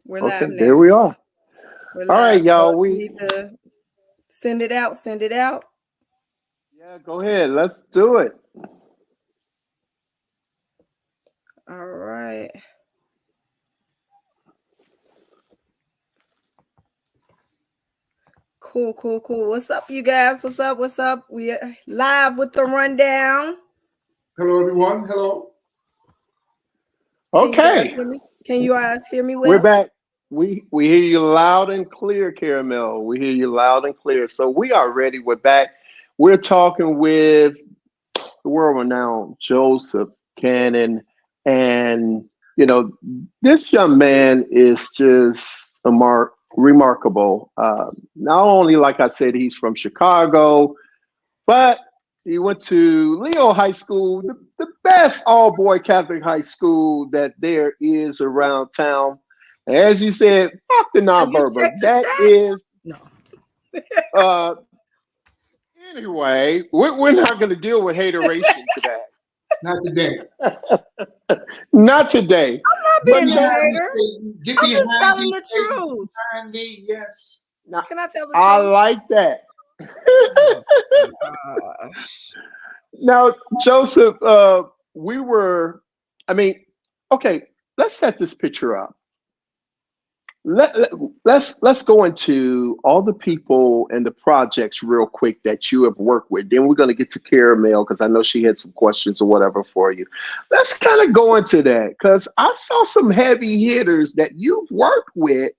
We're Okay, live there now. we are. We're All right, live. y'all. You need to send it out. Send it out. Yeah, go ahead. Let's do it. All right. Cool, cool, cool. What's up, you guys? What's up? What's up? We are live with the rundown. Hello, everyone. Hello. Can you guys Okay, hear me? Can you guys hear me we're well? back. We hear you loud and clear, Caramel. We hear you loud and clear. So we are ready. We're back. We're talking with the world renowned Joseph Cannon, and this young man is just remarkable. Not only, like I said, he's from Chicago, but he went to Leo High School, the best all boy Catholic high school that there is around town. As you said, fuck the Have you nonverbal. checked the That stats? is, No. uh, anyway, we're not going to deal with hateration today. Not today. Not today. I'm not Get But being a Joe, behind me, hater. Satan. Get I'm just behind telling me, the Satan. truth. Behind me, yes. now, Can I tell the I truth? like that. Oh, gosh. Now, Joseph, we were, I mean, okay, let's set this picture up. let, let- let's go into all the people and the projects real quick that you have worked with. Then we're going to get to Caramel because I know she had some questions or whatever for you. Let's kind of go into that because I saw some heavy hitters that you've worked with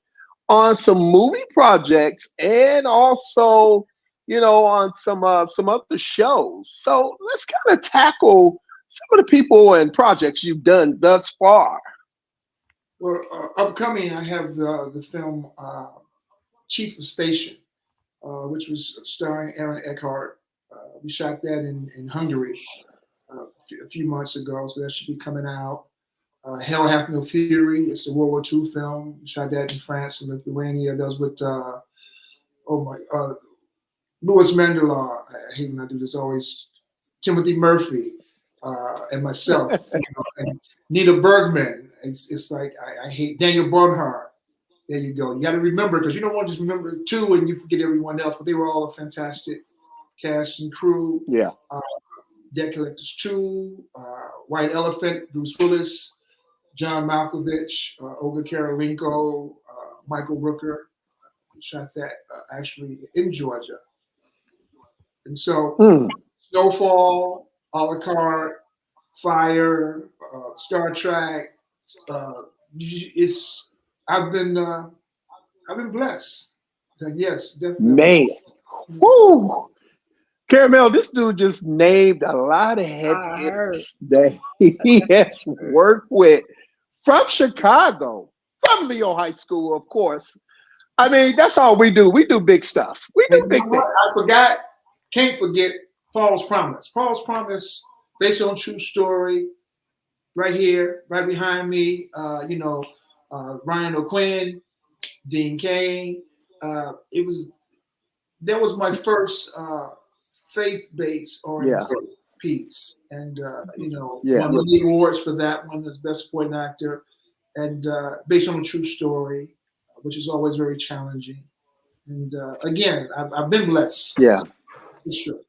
on some movie projects and also, on some other shows. So let's kind of tackle some of the people and projects you've done thus far. Well, upcoming, I have the film Chief of Station, which was starring Aaron Eckhart. We shot that in Hungary a few months ago, so that should be coming out. Hell Hath No Fury. It's a World War II film. We shot that in France and Lithuania. That was with Louis Mandela. I hate when I do this. Always Timothy Murphy and myself. And Nita Bergman. It's like I hate Daniel Bernhardt. There you go. You got to remember because you don't want to just remember two and you forget everyone else. But they were all a fantastic cast and crew. Yeah. Debt Collectors 2, White Elephant, Bruce Willis, John Malkovich, Olga Karolinko, Michael Rooker. We shot that actually in Georgia. And so, Hmm. Snowfall, a la carte, Fire, Star Trek. It's I've been blessed. Like, yes, definitely. Man. Woo. Caramel, this dude just named a lot of heavy I heard. hitters that he has worked with from Chicago, from Leo High School, of course. I mean, that's all we do. We do big stuff. We And do you know big what? I things. forgot. Can't forget Paul's Promise. Paul's Promise, based on true story, right here, right behind me. Ryan O'Quinn, Dean Kane. It was that was my first faith-based Yeah, oriented piece, and yeah. won many awards for that one as best supporting actor, and based on a true story, which is always very challenging. And again, I've been blessed Yeah. for sure.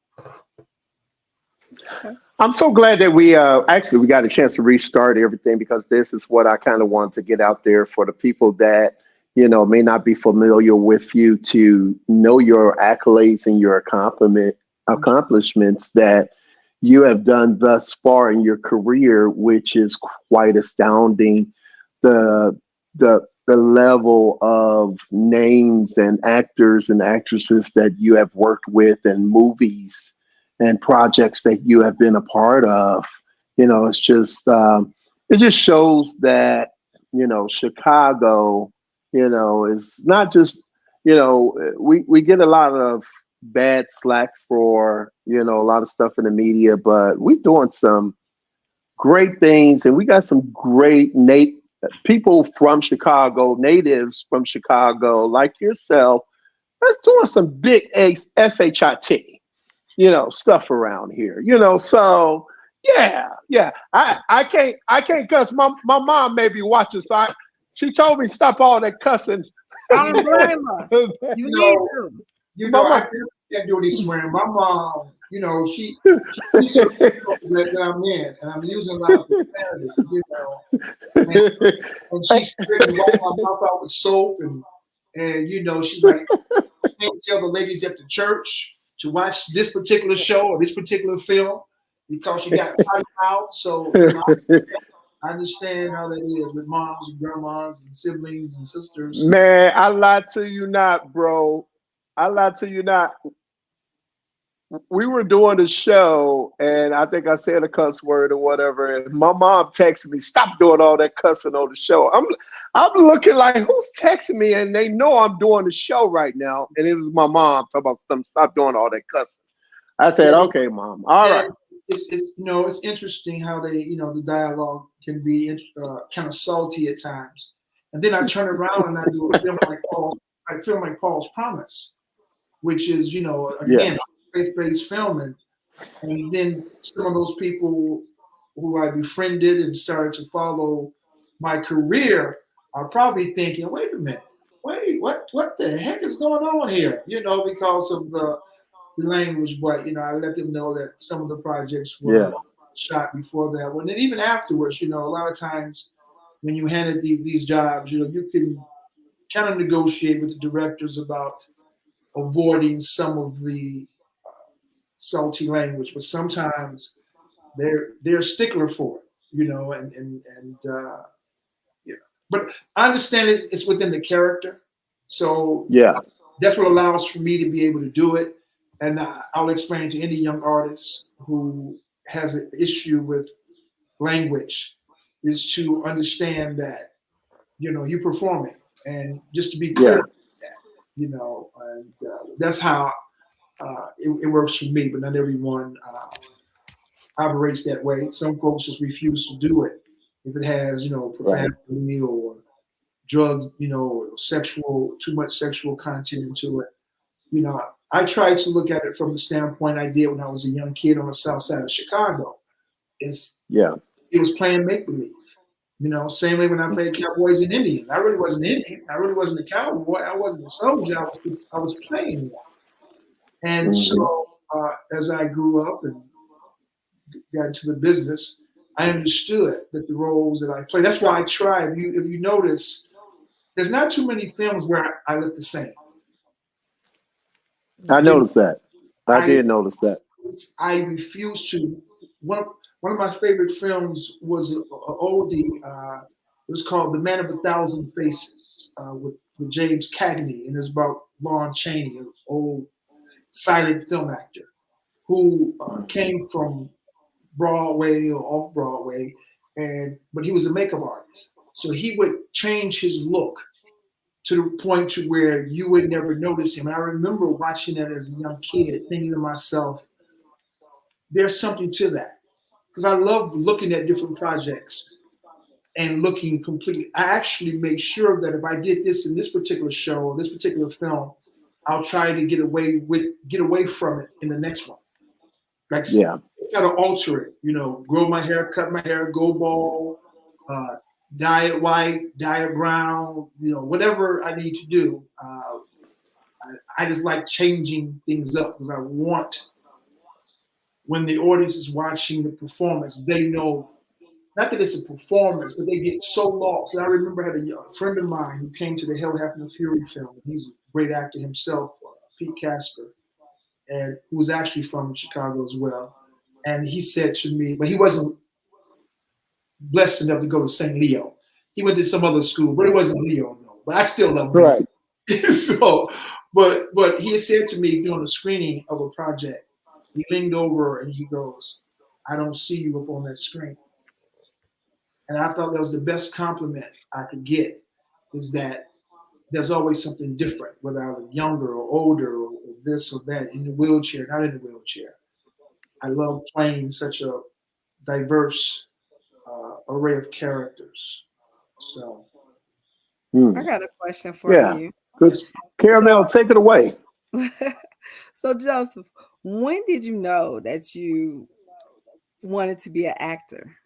Okay. I'm so glad that we got a chance to restart everything because this is what I kind of want to get out there for the people that may not be familiar with you to know your accolades and your accomplishments that you have done thus far in your career, which is quite astounding. The level of names and actors and actresses that you have worked with and movies and projects that you have been a part of. It's just it just shows that Chicago, is not just we get a lot of bad slack for a lot of stuff in the media, but we're doing some great things, and we got some great people from Chicago, natives from Chicago, like yourself, that's doing some big shit, stuff around here, so yeah. I can't cuss. My mom may be watching, so She told me stop all that cussing. I don't blame her. You You need know, to. I Mama. can't do any swearing. My mom, she sort of knows that I'm in, and I'm using a lot of profanity, and, and she's ready to wipe my mouth out with soap, and she's like, can't tell the ladies at the church to watch this particular show or this particular film because you got potty mouth. So I understand how that is with moms and grandmas and siblings and sisters. Man, I lied to you not, bro. I lied to you not. We were doing a show, and I think I said a cuss word or whatever. And my mom texted me, "Stop doing all that cussing on the show." I'm looking like, who's texting me? And they know I'm doing the show right now. And it was my mom talking about them. Stop doing all that cussing. I said, Yeah, "Okay, mom. All yeah, right." it's interesting how they the dialogue can be kind of salty at times, and then I turn around and I do a film like Paul's Promise, which is Yeah. again faith-based filming, and then some of those people who I befriended and started to follow my career are probably thinking, wait a minute, wait, what the heck is going on here? Because of the language, but I let them know that some of the projects Yeah. were shot before that one, and even afterwards. A lot of times when you handed these jobs, you can kind of negotiate with the directors about avoiding some of the salty language, but sometimes they're a stickler for it, yeah. But I understand it's within the character, so Yeah. that's what allows for me to be able to do it. And I'll explain to any young artist who has an issue with language is to understand that you're performing, and just to be clear, Yeah. that, and that's how it works for me. But not everyone operates that way. Some folks just refuse to do it if it has Right. profanity or drugs, or too much sexual content into it. I tried to look at it from the standpoint I did when I was a young kid on the south side of Chicago. It's Yeah. It was playing make believe. Same way when I played cowboys and Indians. I really wasn't Indian. I really wasn't a cowboy. I wasn't a soldier. I was playing one. And Hmm. so as I grew up and got into the business, I understood that the roles that I play. That's why I try. If you notice, there's not too many films where I look the same. I You know, noticed that. I I did notice that. I refuse to. One of my favorite films was a oldie. It was called The Man of a Thousand Faces with James Cagney, and it's about Lon Chaney, an old silent film actor who came from Broadway or off Broadway, but he was a makeup artist. So he would change his look to the point to where you would never notice him. And I remember watching that as a young kid, thinking to myself, there's something to that. Because I love looking at different projects and looking completely. I actually make sure that if I did this in this particular show, this particular film, I'll try to get away from it in the next one. Like Yeah. try to alter it, grow my hair, cut my hair, go bald, uh, dye it white, dye it brown, whatever I need to do. I just like changing things up because I want when the audience is watching the performance, they know not that it's a performance, but they get so lost. And I remember I had a friend of mine who came to the Hell Hath No Fury film. He's a great actor himself, Pete Casper, and who was actually from Chicago as well. And he said to me, but he wasn't blessed enough to go to St. Leo. He went to some other school, but it wasn't Leo though. But I still love him. Right. So, but he said to me during the screening of a project, he leaned over and he goes, "I don't see you up on that screen." And I thought that was the best compliment I could get, is that there's always something different, whether I was younger or older or this or that, in the wheelchair, not in the wheelchair. I love playing such a diverse array of characters. So, I Mm. got a question for Yeah. you. Good. yes, Caramel, take it away. So Joseph, when did you know that you wanted to be an actor?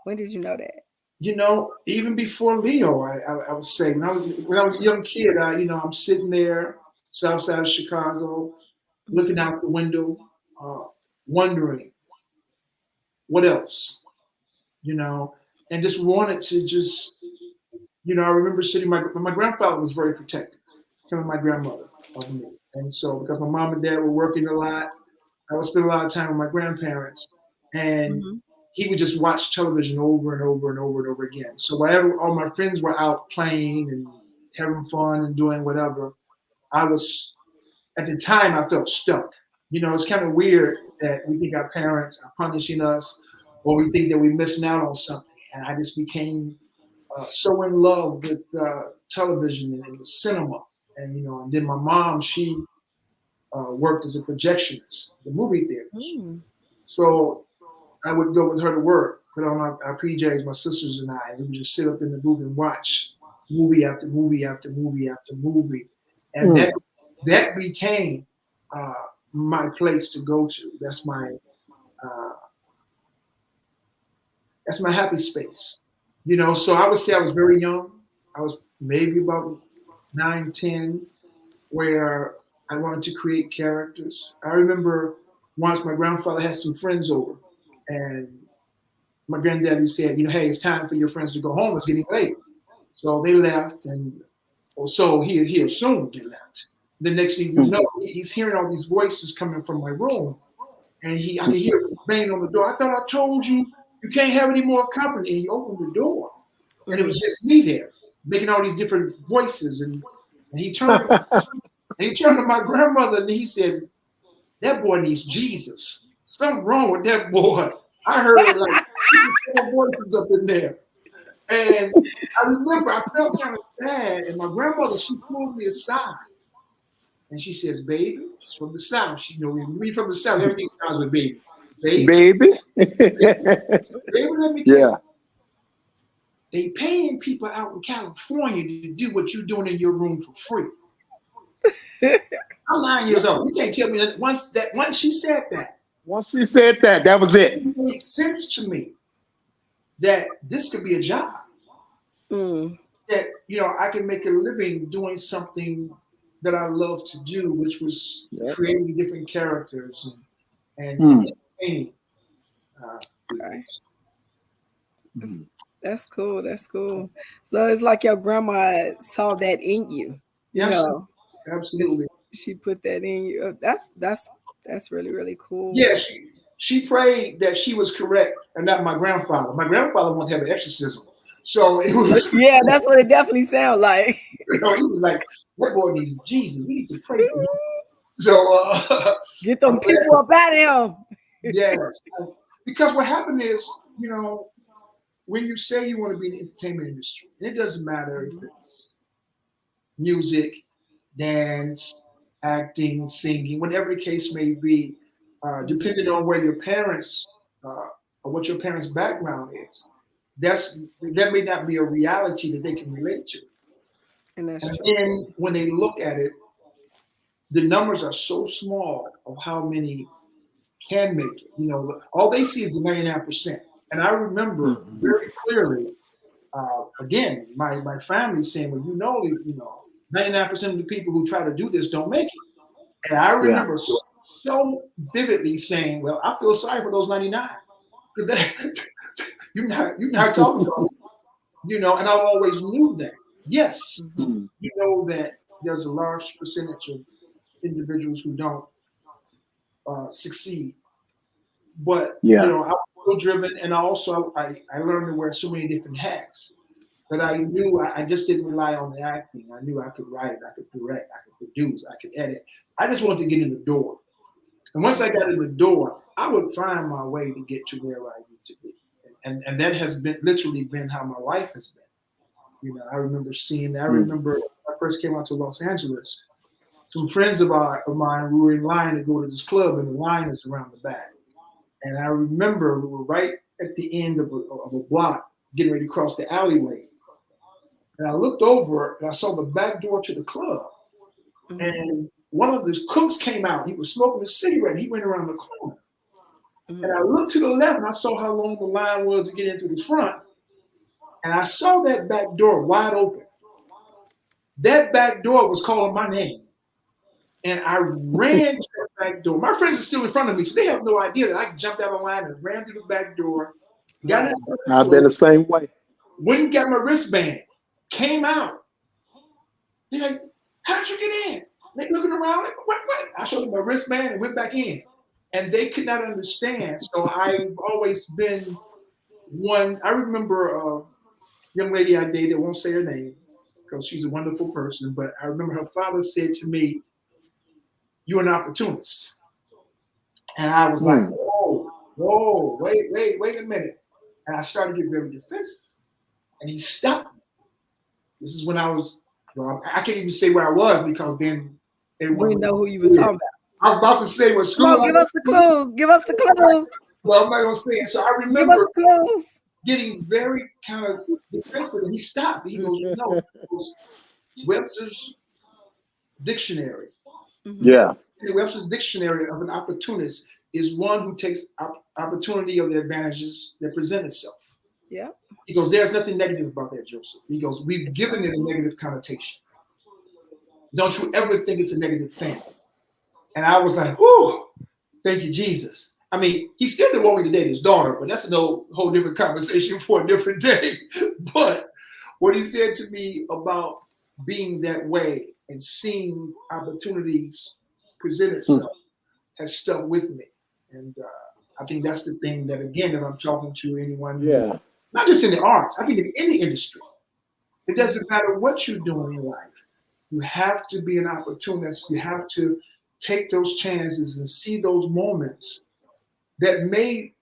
When did you know that? Even before Leo, I would say when I was a young kid, I'm sitting there, south side of Chicago, looking out the window, uh, wondering what else, and just wanted to I remember sitting. My grandfather was very protective, him and my grandmother of me, and so because my mom and dad were working a lot, I would spend a lot of time with my grandparents, and Mhm. he would just watch television over and over and over and over again. So whenever all my friends were out playing and having fun and doing whatever, I was at the time I felt stuck. It's kind of weird that we think our parents are punishing us, or we think that we're missing out on something. And I just became so in love with television and the cinema, and then my mom, she worked as a projectionist at the movie theaters. Mm. So I would go with her to work, put on our PJs, my sisters and I, and we would just sit up in the booth and watch movie after movie after movie after movie, and Mm. that became uh, my place to go to. Uh, that's my happy space. So I would say I was very young. I was maybe about 9, 10, where I wanted to create characters. I remember once my grandfather had some friends over, and my granddaddy said, hey, it's time for your friends to go home. It's getting late. So they left, or so he assumed they left. The next thing you Mm. know, he's hearing all these voices coming from my room, and I could hear him banging on the door. I thought I told you you can't have any more company. And he opened the door, and it was just me there, making all these different voices. And he turned to my grandmother, and he said, "That boy needs Jesus. Something wrong with that boy." I heard like 4 voices up in there. And I remember I felt kind of sad. And my grandmother, she pulled me aside and she says, "Baby," she's from the South. When we from the South, everything starts with baby. Baby, Baby. baby, let me tell you, Yeah. they paying people out in California to do what you're doing in your room for free. I'm 9 years old. You can't tell me that once she said that, Once she said that, that was it. it made sense to me that this could be a job. Mm. That I can make a living doing something that I love to do, which was Yeah. creating different characters and Mm. entertaining people. Okay. That's, Mm. that's cool. That's cool. So it's like your grandma saw that in you, you Yeah, know. It's, absolutely. she put that in you. That's really, really cool. Yeah, she prayed that she was correct and not my grandfather. My grandfather wanted to have an exorcism, so it was Yeah, that's what it definitely sounds like. he was like, "That boy needs Jesus. We need to pray for him." So Get I'm them glad. people up out of him. Yes, because what happened is, when you say you want to be in the entertainment industry, and it doesn't matter if it's music, dance, acting, singing, whatever the case may be, depending on where your parents or what your parents' background is, that may not be a reality that they can relate to. And that's And true. then when they look at it, the numbers are so small of how many can make it. All they see is the 99%. And I remember Mhm. very clearly, again, my family saying, "Well, 99% of the people who try to do this don't make it." And I Yeah. remember so vividly saying, "Well, I feel sorry for those 99 because you're not talking about And I always knew that. Yes, Hmm. Mm. that there's a large percentage of individuals who don't succeed, but Yeah. I was so driven, and also I learned to wear so many different hats that I knew I just didn't rely on the acting. I knew I could write, I could direct, I could produce, I could edit. I just wanted to get in the door. And once I got in the door, I would find my way to get to where I need to be. And that has been literally been how my life has been. I remember seeing that. I Mm. remember when I first came out to Los Angeles, some friends of mine, we were in line to go to this club, and the line is around the back. And I remember we were right at the end of a block, getting ready to cross the alleyway. And I looked over and I saw the back door to the club. Hmm. And one of the cooks came out. He was smoking a cigarette. He went around the corner. And Hmm. I looked to the left and I saw how long the line was to get into the front. and I saw that back door wide open. That back door was calling my name. And I ran to that back door. My friends are still in front of me, so they have no idea that I jumped out of line and ran through the back door, got Wow. I've been the same way. went and got my wristband, came out. They're like, how'd you get in? They looking around like, what? I showed them my wristband and went back in. And they could not understand. So I've always been one. I remember a young lady I dated, won't say her name because she's a wonderful person, but I remember her father said to me, you're an opportunist. And I was like, whoa, wait a minute. And I started to get very defensive. And he stopped me. This is when I was, well, I can't even say where I was because then everyone We know who you was talking about. I was about to say what school. Come on, give us the clues. Give us the clues. Well, I'm not going to say it. So I Give us remember the clues. getting very kind of defensive. And he stopped. He goes, no, it was Webster's dictionary. Yeah. Webster's dictionary of an opportunist is one who takes opportunity of the advantages that present itself. Yeah. He goes, there's nothing negative about that, Joseph. He goes, we've given it a negative connotation. Don't you ever think it's a negative thing. And I was like, whew, thank you, Jesus. I mean, he still didn't want me to date his daughter, but that's a whole different conversation for a different day. But what he said to me about being that way and seeing opportunities present itself has stuck with me. And I think that's the thing that, again, if I'm talking to anyone, not just in the arts, I think in any industry, it doesn't matter what you're doing in life. You have to be an opportunist. You have to take those chances and see those moments that may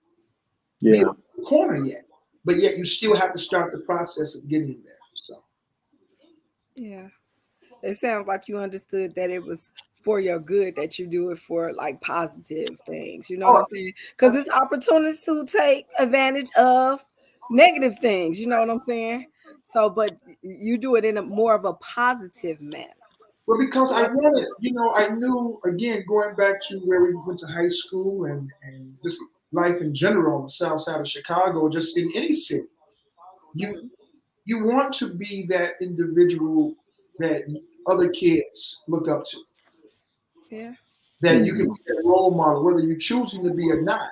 be in the corner yet, but yet you still have to start the process of getting there. So, yeah, it sounds like you understood that it was for your good, that you do it for like positive things. You know what I'm saying? Because it's opportunists who take advantage of negative things. You know what I'm saying? So, but you do it in a more of a positive manner. well, because I wanted, I knew, again, going back to where we went to high school and just life in general on the south side of Chicago, just in any city, you want to be that individual that other kids look up to. Yeah. That you can be that role model, whether you're choosing to be or not.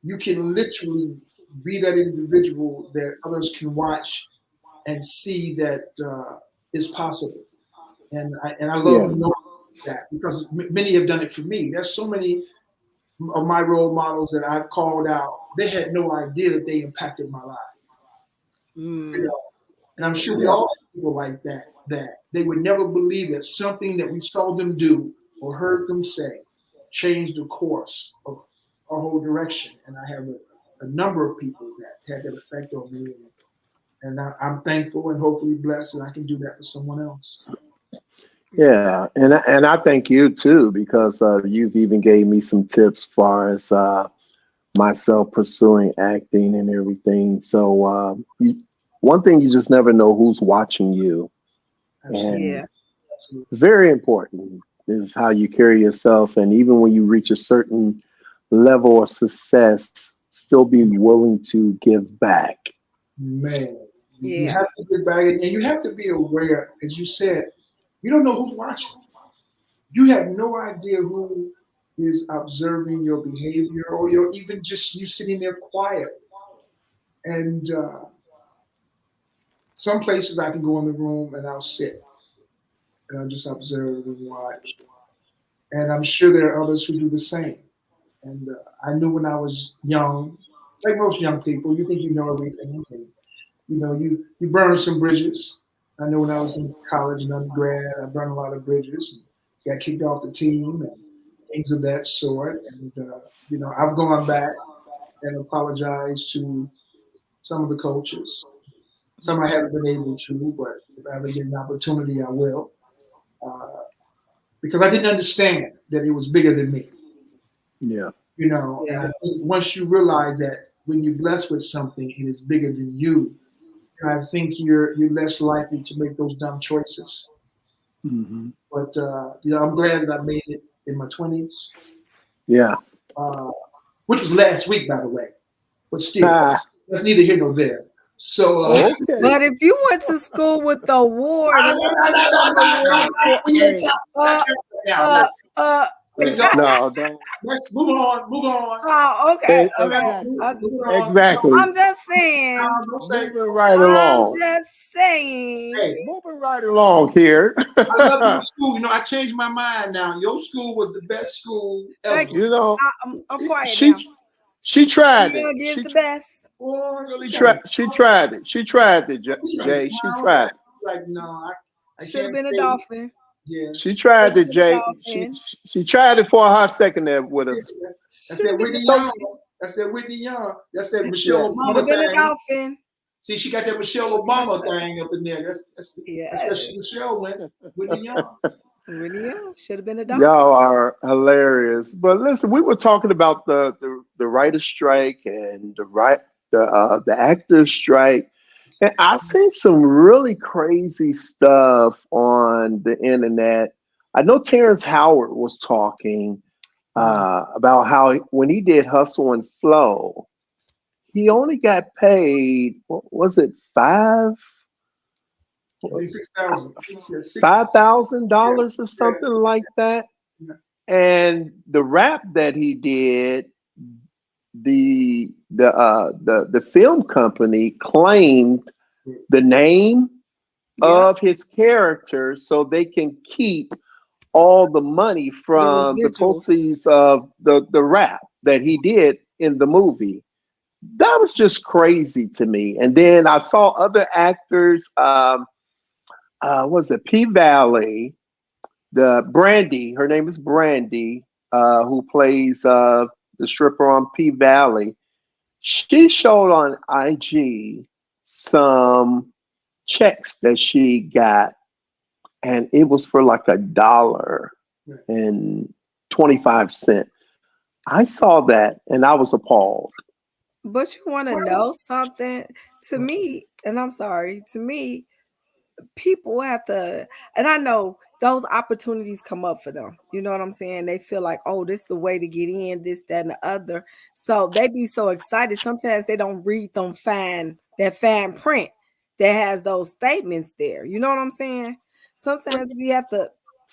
You can literally be that individual that others can watch and see that it's possible. And I love knowing that because many have done it for me. There's so many of my role models that I've called out. They had no idea that they impacted my life. And I'm sure we all have people like that they would never believe that something that we saw them do or heard them say changed the course of our whole direction. And I have a number of people that had that effect on me. And I'm thankful and hopefully blessed that I can do that for someone else. Yeah, and I thank you too because you've even gave me some tips as far as myself pursuing acting and everything. So one thing you just never know who's watching you, and it's very important is how you carry yourself, and even when you reach a certain level of success, still be willing to give back. Man, you have to give back, and you have to be aware, as you said. You don't know who's watching. You have no idea who is observing your behavior or you're even just you sitting there quietly. And some places I can go in the room and I'll sit and I'll just observe and watch. And I'm sure there are others who do the same. And I knew when I was young, like most young people, you think you know everything. And, you burn some bridges. I know when I was in college and undergrad, I burned a lot of bridges, and got kicked off the team and things of that sort. And, I've gone back and apologized to some of the coaches. Some I haven't been able to, but if I ever get an opportunity, I will. Because I didn't understand that it was bigger than me. Yeah. And I think once you realize that when you're blessed with something, it is bigger than you, I think you're less likely to make those dumb choices. But I'm glad that I made it in my 20s. Yeah. Which was last week, by the way. But still, that's neither here nor there. So Okay. But if you went to school with the award and you get some award for, we ain't Hey, uh, now. uh, uh, Let it go. no, no. Let's move on. Move on. oh, okay, okay. Exactly. Move on. Exactly. I'm just saying. Don't say. Moving right I'm along. just saying. Hey, Moving right along here. I love your school. You know, I changed my mind now. Your school was the best school ever. Thank you. You know, I'm quiet she now. she tried it. Young is the best. Boy, Really she tried tried. She tried it. She tried it, to Jay. She count tried that. it. Like, no, I Should have can't been a say dolphin. She yes. Should tried have it, been a Jay. dolphin. She tried it for a hot second there with us. That's Should that have been a Whitney Young. dolphin. That's that Whitney Young. That's that Yeah. Michelle Should have Obama been a thing. dolphin. See, she got that Michelle Obama thing up in there. That's where Yes. Michelle went. Whitney Young. Really, yeah. Should have been a dolphin. Y'all are hilarious. But listen, we were talking about the writer's strike and the actors strike. And I seen some really crazy stuff on the internet. I know Terrence Howard was talking about how when he did Hustle and Flow, he only got paid, what was it, I think 6,000. Yeah, six. Yeah, $5,000 or yeah, something like that. yeah. And the rap that he did, the film company claimed the name Yeah. of his character so they can keep all the money The from the residuals. proceeds of the rap that he did in the movie. That was just crazy to me. And then I saw other actors, was it P Valley, the Brandy, her name is Brandy, who plays the stripper on P Valley. She showed on IG some checks that she got, and it was for like $1.25. I saw that and I was appalled. But you want to know something? To me, and I'm sorry, to me, people have to, and I know those opportunities come up for them. You know what I'm saying? They feel like, oh, this is the way to get in, this, that, and the other. So they be so excited. Sometimes they don't read them that fine print that has those statements there. You know what I'm saying? Sometimes we have to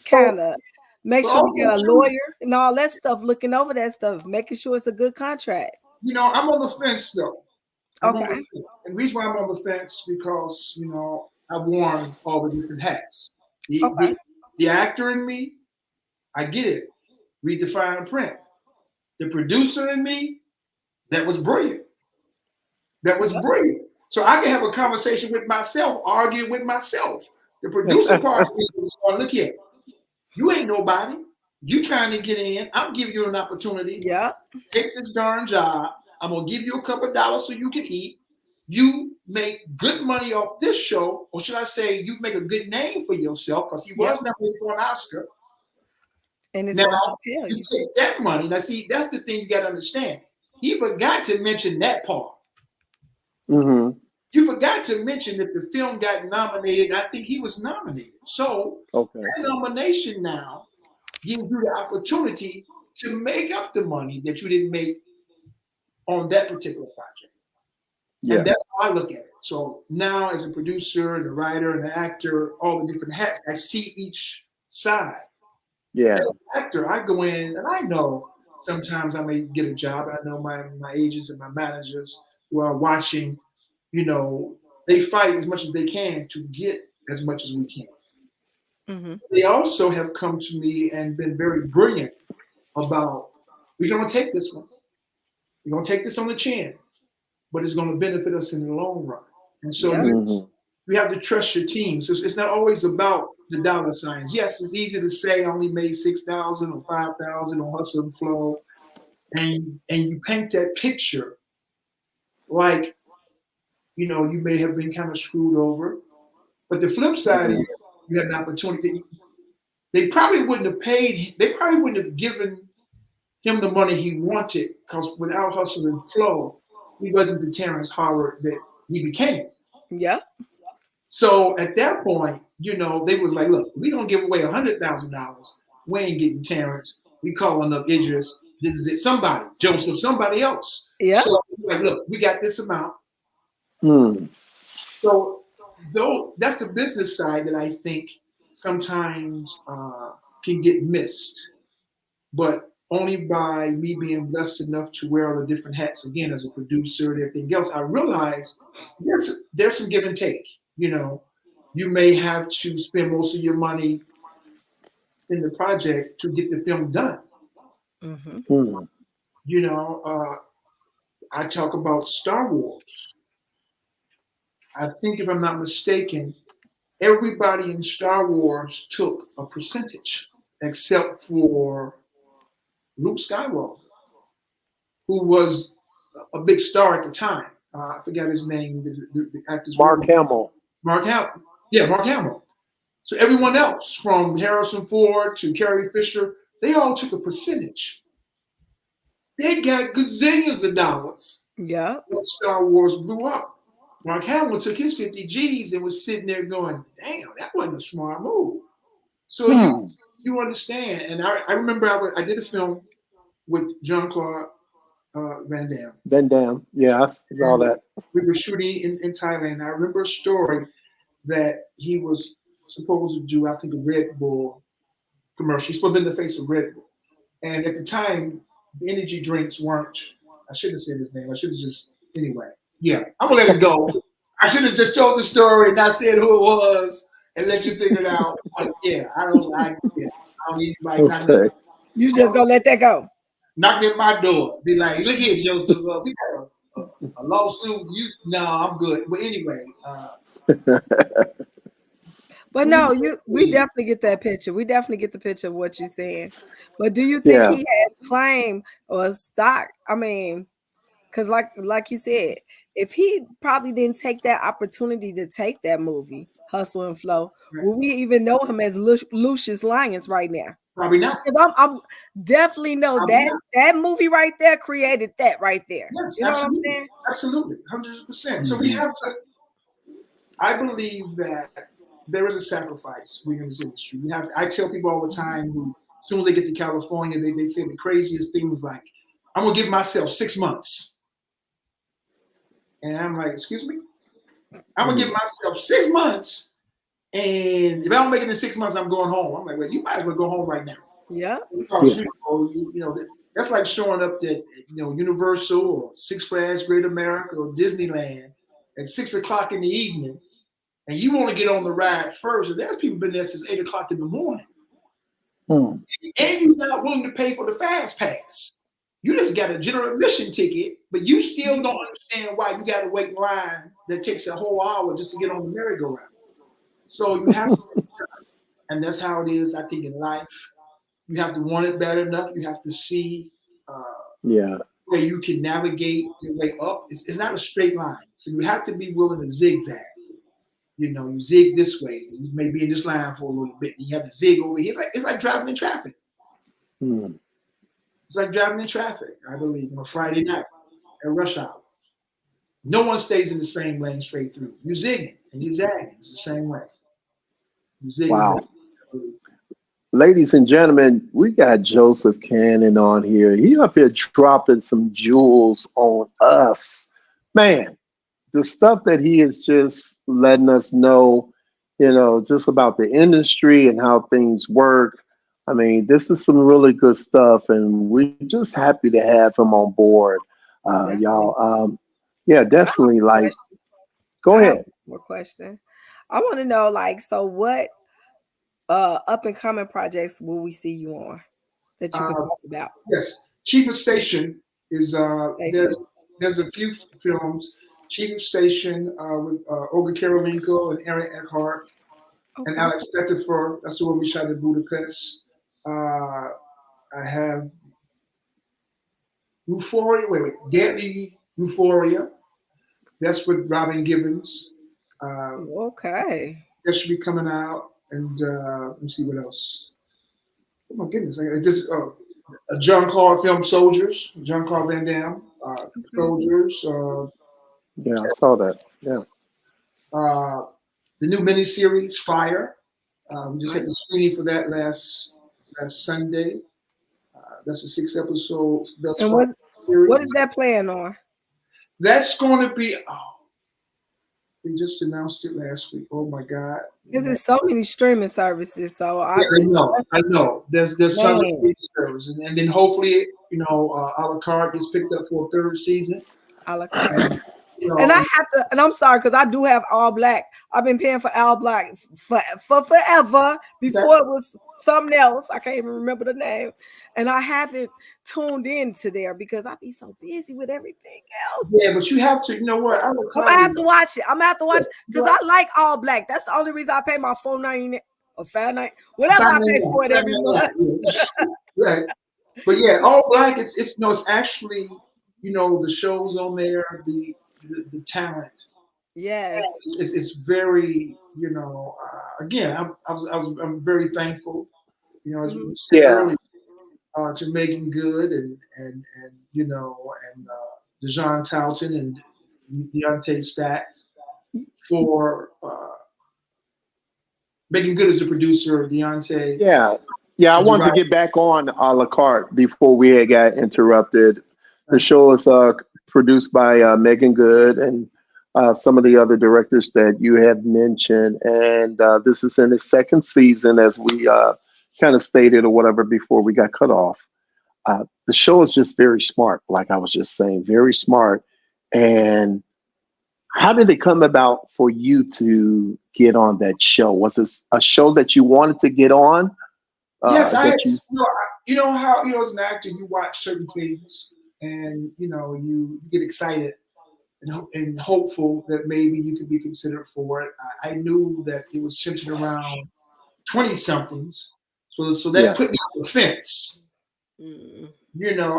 kind So, of make so sure we also get a too, lawyer and all that stuff, looking over that stuff, making sure it's a good contract. I'm on the fence though. I'm on the Okay. fence. And the reason why I'm on the fence because I've worn all the different hats. The, Okay. the the actor in me, I get it. Read the fine print. The producer in me, that was brilliant. That was Yep. brilliant. So I can have a conversation with myself, argue with myself. The producer part of me is going, look here, you ain't nobody. You trying to get in. I'm giving you an opportunity. Yep. Take this darn job. I'm gonna give you a couple of dollars so you can eat. You make good money off this show, or should I say, you make a good name for yourself because he Yep. was nominated for an Oscar. And it's Now gonna propel you you. take that money. Now, see, that's the thing you got to understand. He forgot to mention that part. Hmm. You forgot to mention that the film got nominated, and I think he was nominated. So Okay. that nomination now gives you the opportunity to make up the money that you didn't make on that particular project. And Yeah. that's how I look at it. So now, as a producer and a writer and an actor, all the different hats, I see each side. Yeah. As an actor, I go in and I know sometimes I may get a job. I know my agents and my managers who are watching, you know, they fight as much as they can to get as much as we can. Mm-hmm. They also have come to me and been very brilliant about we're going to take this one. We're going to take this on the chin, but it's going to benefit us in the long run. And so Yep. you have to trust your team. So it's not always about the dollar signs. Yes, it's easy to say I only made 6,000 or 5,000 on Hustle and Flow, and you paint that picture like you may have been kind of screwed over. But the flip side is Hmm. you had an opportunity. They probably wouldn't have paid. They probably wouldn't have given him the money he wanted because without Hustle and Flow, he wasn't the Terrence Howard that he became. Yep. So at that point, they was like, look, we don't give away $100,000. We ain't getting Terrence. We calling up Idris. This is it. Somebody, Joseph, somebody else. Yep. So like, look, we got this amount. Hmm. So though that's the business side that I think sometimes can get missed, but only by me being blessed enough to wear all the different hats again as a producer and everything else, I realize there's some give and take. You know, you may have to spend most of your money in the project to get the film done. Mm-hmm. Hmm. You know, I talk about Star Wars. I think if I'm not mistaken, everybody in Star Wars took a percentage except for Luke Skywalker, who was a big star at the time. I forgot his name, the actor's Mark real Hamill. Mark Hamill. Yeah, Mark Hamill. So everyone else, from Harrison Ford to Carrie Fisher, they all took a percentage. They got gazillions of dollars Yeah. when Star Wars blew up. Mark Hamill took his 50 G's and was sitting there going, damn, that wasn't a smart move. So Hmm. you understand. And I remember I did a film with Jean Claude Van Damme. Van Damme. Yeah, I saw And that. we were shooting in Thailand. I remember a story that he was supposed to do, I think, a Red Bull commercial. He's supposed to be in the face of Red Bull. And at the time, the energy drinks weren't, I shouldn't have said his name. I should have just, anyway. Yeah, I'm going to let it go. I should have just told the story and not said who it was and let you figure it out. But yeah, yeah, I don't need anybody Okay. You just gonna let that go. knocking at my door. Be like, look here, Joseph, we got a lawsuit. You, no, I'm good. But anyway, But please no, we believe. definitely get that picture. We definitely get the picture of what you're saying. But do you think Yeah. he has claim or stock? I mean, because like you said, if he probably didn't take that opportunity to take that movie, Hustle and Flow, Right. will we even know him as Lucius Lyons right now? Probably not. Because I'm definitely know Probably that not. that movie right there created that right there. Yes, You know what I'm absolutely. saying? Absolutely. 100%. So we Hmm. have to, I believe that there is a sacrifice we in this industry. I tell people all the time who, as soon as they get to California, they say the craziest things like, I'm going to give myself 6 months. And I'm like, excuse me? I'm going to give Hmm. myself 6 months. And if I don't make it in 6 months, I'm going home. I'm like, well, you might as well go home right now. Yeah. Because Yeah. that's like showing up at Universal or Six Flags Great America or Disneyland at 6 o'clock in the evening, and you want to get on the ride first. And there's people been there since 8 o'clock in the morning, Hmm. and you're not willing to pay for the fast pass. You just got a general admission ticket, but you still don't understand why you got to wait in line that takes a whole hour just to get on the merry-go-round. So you have, and that's how it is. I think in life, you have to want it bad enough. You have to see uh, Yeah. where you can navigate your way up. It's not a straight line. So you have to be willing to zigzag. You zig this way. You may be in this line for a little bit. You have to zig over here. It's like driving in traffic. Hmm. It's like driving in traffic, I believe, on a Friday night at rush hour. No one stays in the same lane straight through. You're zigging and you're zagging. It's the same way. You zig and zag. Wow. Ladies and gentlemen, we got Joseph Cannon on here. He up here dropping some jewels on us. Man, the stuff that he is just letting us know, just about the industry and how things work. I mean, this is some really good stuff, and we're just happy to have him on board, Definitely. y'all. Yeah, I have definitely. a Like, question. go I have ahead. one more question. I want to know, like, so what up and coming projects will we see you on that you can Uh, talk about? yes, Chief of Station is Station. there's a few films. Chief of Station with Olga Karolinko and Aaron Eckhart and Okay. Alex Pettifer. That's the one we shot in Budapest. I have Euphoria. Wait, Deadly Euphoria. That's with Robin Givens. Uh, Okay. that should be coming out. And let me see what else. Oh my goodness! This a John Claude film, Soldiers. John Claude Van Damme, Okay. Soldiers. Yeah, I saw that. Yeah. Uh, the new miniseries Fire. We just had Right. the screening for that last Sunday. That's a 6 episode thus And far what is series. that playing on? That's going to be. Oh, They just announced it last week. Oh my God. Because there's so many streaming services. So Yeah, I know. I know. There's tons of man, streaming service, and then hopefully, a la carte gets picked up for a third season. a la carte. And you And I know, have to, and I'm sorry because I do have All Black. I've been paying for All Black for forever. that, Before it was something else. I can't even remember the name. And I haven't tuned into there because I be so busy with everything else. yeah, but you have to. You know what? A la I'm gonna carte have to watch it. I'm gonna have to watch it because right. I like All Black. That's the only reason I pay my $4.99 or $5.99, whatever I pay for it every month. Yeah. Right. But yeah, all black. It's no. It's actually the shows on there, the talent. Yes. It's very again. I'm very thankful. As we Mhm. said Yeah. earlier, to Megan Good and Dejon Talton and Deontay Stacks for Megan Good is the producer, Deontay Yeah. Yeah, I is the wanted to writer. get back on a la carte before we had got interrupted. The show is produced by Megan Good and some of the other directors that you have mentioned. And this is in its second season, as we kind of stated or whatever before we got cut off. The show is just very smart, like I was just saying, very smart. And how did it come about for you to get on that show? Was this a show that you wanted to get on? Yes, I had. That you, How as an actor you watch certain things and you get excited and hopeful that maybe you could be considered for it. I knew that it was centered around 20 somethings, so that yeah, put me on the fence. Mm.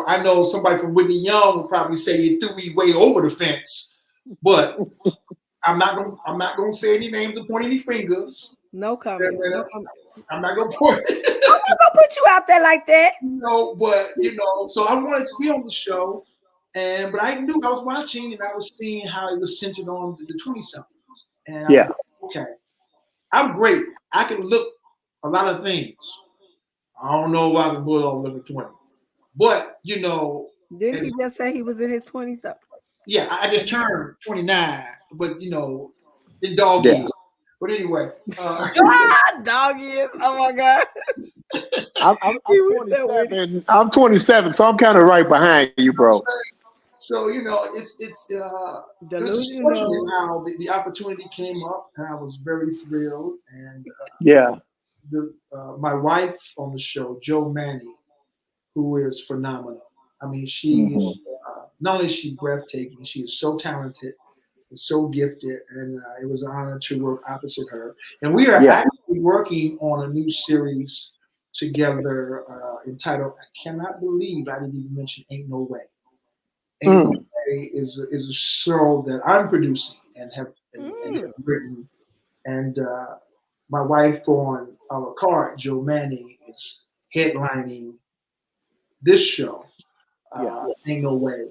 I know somebody from Whitney Young would probably say it threw me way over the fence, but I'm not gonna say any names or point any fingers. No comments. No comments. I'm not gonna point. I'm not gonna put you out there like that. But so I wanted to be on the show, but I knew I was watching and I was seeing how it was centered on the 20 somethings, and I was yeah, like, okay, I'm great. I can look a lot of things. I don't know if I can pull off looking 20, but Didn't he as just say he was in his 20s? So yeah, I just turned 29, but the dog yeah. years. But anyway, dog is. Oh my god. I'm He went that way. 27. I'm 27, so I'm kind of right behind you, I'm bro. saying, so it was just fortunate Delusional. how the opportunity came up, and I was very thrilled. And Yeah. the my wife on the show, Joe Manny, who is phenomenal. I mean, she Hmm. is not only is she breathtaking, she is so talented and so gifted, and it was an honor to work opposite her. And we are Yeah. actually working on a new series together entitled "I Cannot Believe I Didn't Even Mention Ain't No Way." Ain't No Mm. Way is a show that I'm producing and have Mm. written, and my wife on a la carte, Joe Manning, is headlining this show. Yeah. Ain't No Way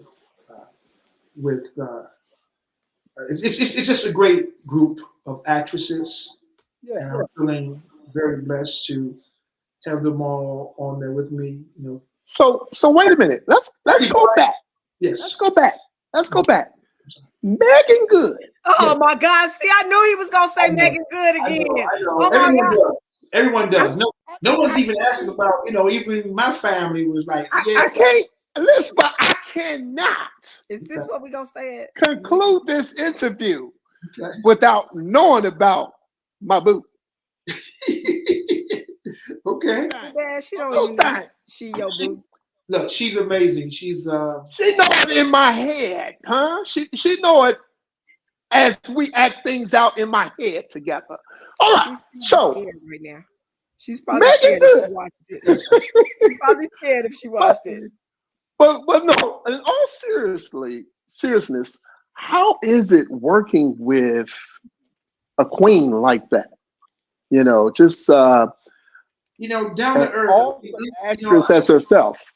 uh, with it's just a great group of actresses, Yeah. and I'm feeling very blessed to have them all on there with me. So wait a minute. Let's go back. Let's Yes. go back. Let's go back. Megan Good. Yes. Oh my god. See, I knew he was gonna I say know. Megan Good I know. again. I know. Oh my Everyone god. does. Everyone I, does. No one's I, even asking about. Even my family was like, yeah. I can't listen, but I cannot Is this what we gonna say it? conclude this interview Okay. without knowing about my boo. Okay. Man, she don't Two even know things. she your She, boo. Look, she's amazing. She's she know it in my head, huh? She know it as we act things out in my head together. All right. She's probably So scared right now. She's probably Megan scared if she Good. watched it. yes. She's probably scared if she But watched it. but no, in all seriousness, how is it working with a queen like that? Just Down an to earth. awesome actress as herself.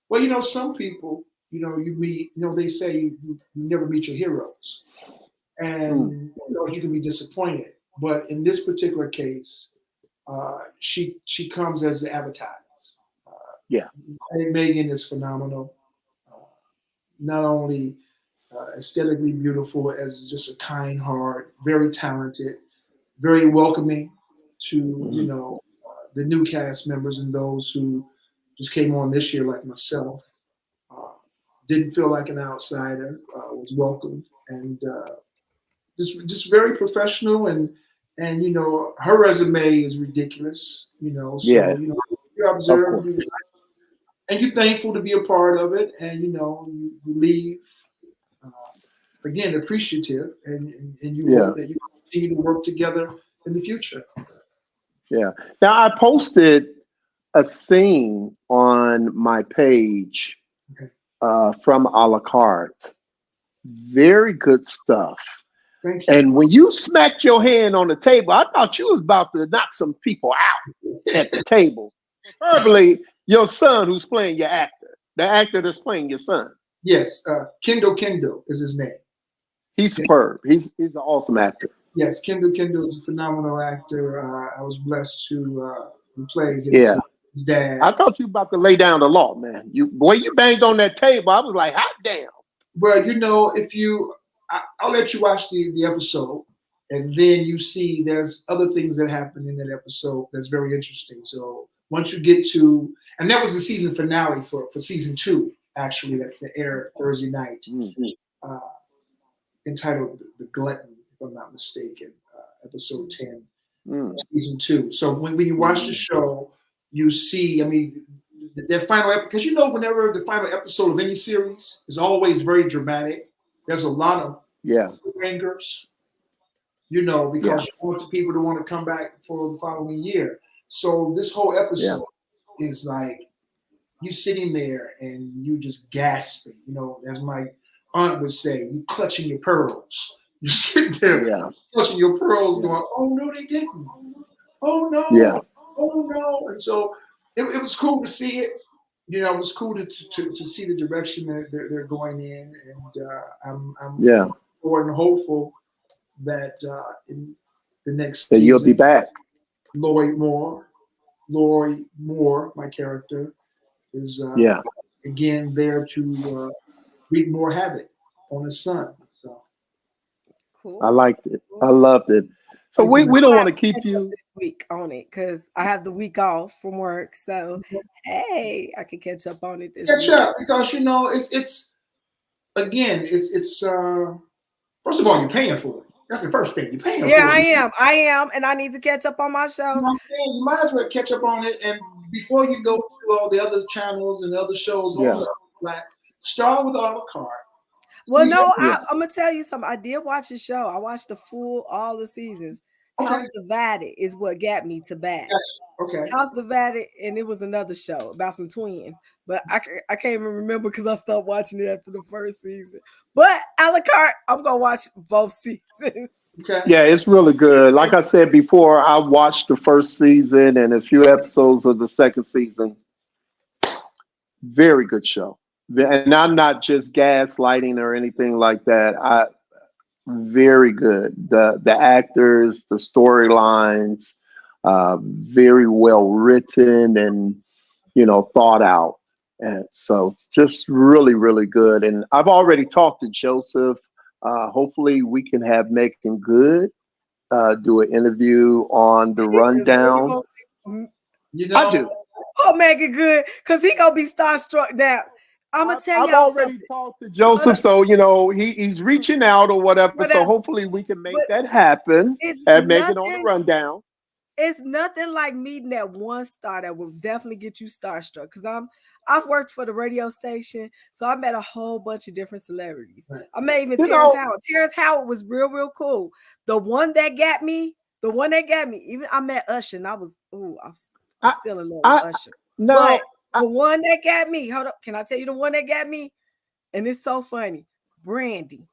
Well, some people, you meet. They say you never meet your heroes, Mm, and you can be disappointed. But in this particular case, she comes as the advertised. yeah. I think Megan is phenomenal. Uh, Not only aesthetically beautiful, as just a kind heart, very talented, very welcoming to Mhm. the new cast members and those who just came on this year, like myself. Uh, didn't feel like an outsider. Was welcomed and just very professional and her resume is ridiculous. Yeah, So you of observe course. you and you're thankful to be a part of it, and you leave uh, again appreciative, and you Yeah, hope that you continue to work together in the future. yeah. Now I posted a scene on my page Okay, from a la carte. Very good stuff. thank you. And when you smacked your hand on the table, I thought you was about to knock some people out at the table. Preferably your son who's playing your actor, the actor that's playing your son. Yes, Kendall is his name. He's superb. He's an awesome actor. Yes, Kendall is a phenomenal actor. I was blessed to play Yeah. his dad. I thought you about to lay down the law, man. You banged on that table. I was like, hot damn. Well, if I'll let you watch the episode, and then you see there's other things that happen in that episode that's very interesting. So once you get to, and that was the season finale for season 2, actually, that aired Thursday night, Mm, uh, entitled "The Glutton," if I'm not mistaken, episode 10. mm, Season 2. So when you watch the show, you see, I mean, their final because whenever the final episode of any series is always very dramatic. There's a lot of yeah, angers, yeah, because you want the people to want to come back for the following year. So this whole yeah, episode is like you sitting there and you just gasping, as my aunt would say, you clutching your pearls. You sit there yeah, clutching your pearls, yeah, going, "Oh no, they didn't. Oh no, yeah. oh no." And so it was cool to see it. It was cool to see the direction that they're going in, and I'm Yeah. more and hopeful that in the next And you'll be season, back. Lloyd Moore, Lloyd Moore, my character, is Yeah. again there to wreak more havoc on his son. So I Cool. liked it. I Cool. loved it. So thank you very we I'm don't gonna want have to to keep catch up you. this week on it because I have the week off from work. So much. hey, I can catch up on it this Catch week. up because it's again it's first of all you're paying for it. That's the first thing you're paying Yeah, for I it. am. I am, and I need to catch up on my You shows. know what I'm saying? You might as well catch up on it, and before you go to all the other channels and other shows on Yeah. the flat, start with a la carte. Well, Season, no, Yeah. I'm gonna tell you something. I did watch the show. I watched the full all the seasons. okay, House Divided is what got me to back. okay. House Divided, and it was another show about some twins, but I can't even remember because I stopped watching it after the first season. But a la carte, I'm gonna watch both seasons. Okay. Yeah, it's really good. Like I said before, I watched the first season and a few episodes of the second season. Very good show. And I'm not just gaslighting or anything like that. Very good. The actors, the storylines, very well written and thought out. And so just really, really good. And I've already talked to Joseph. Hopefully we can have Megan Good do an interview on the Is really rundown. gonna You I know, do. make it good because he gonna be starstruck now. I'm gonna tell I've y'all already something. talked to Hold Joseph, up, so he's reaching out or whatever. So whatever. hopefully we can make But that happen. it's Have Megan on the nothing. rundown. It's nothing like meeting that one star that will definitely get you starstruck. Because I've worked for the radio station, so I met a whole bunch of different celebrities. right. I met even You Terrence know, Howard. Terrence Howard was real cool. The one that got me, even I met Usher, and I'm I, still in love with I Usher. now, But the one that got me, hold up, can I tell you the one that got me? And it's so funny. Brandy.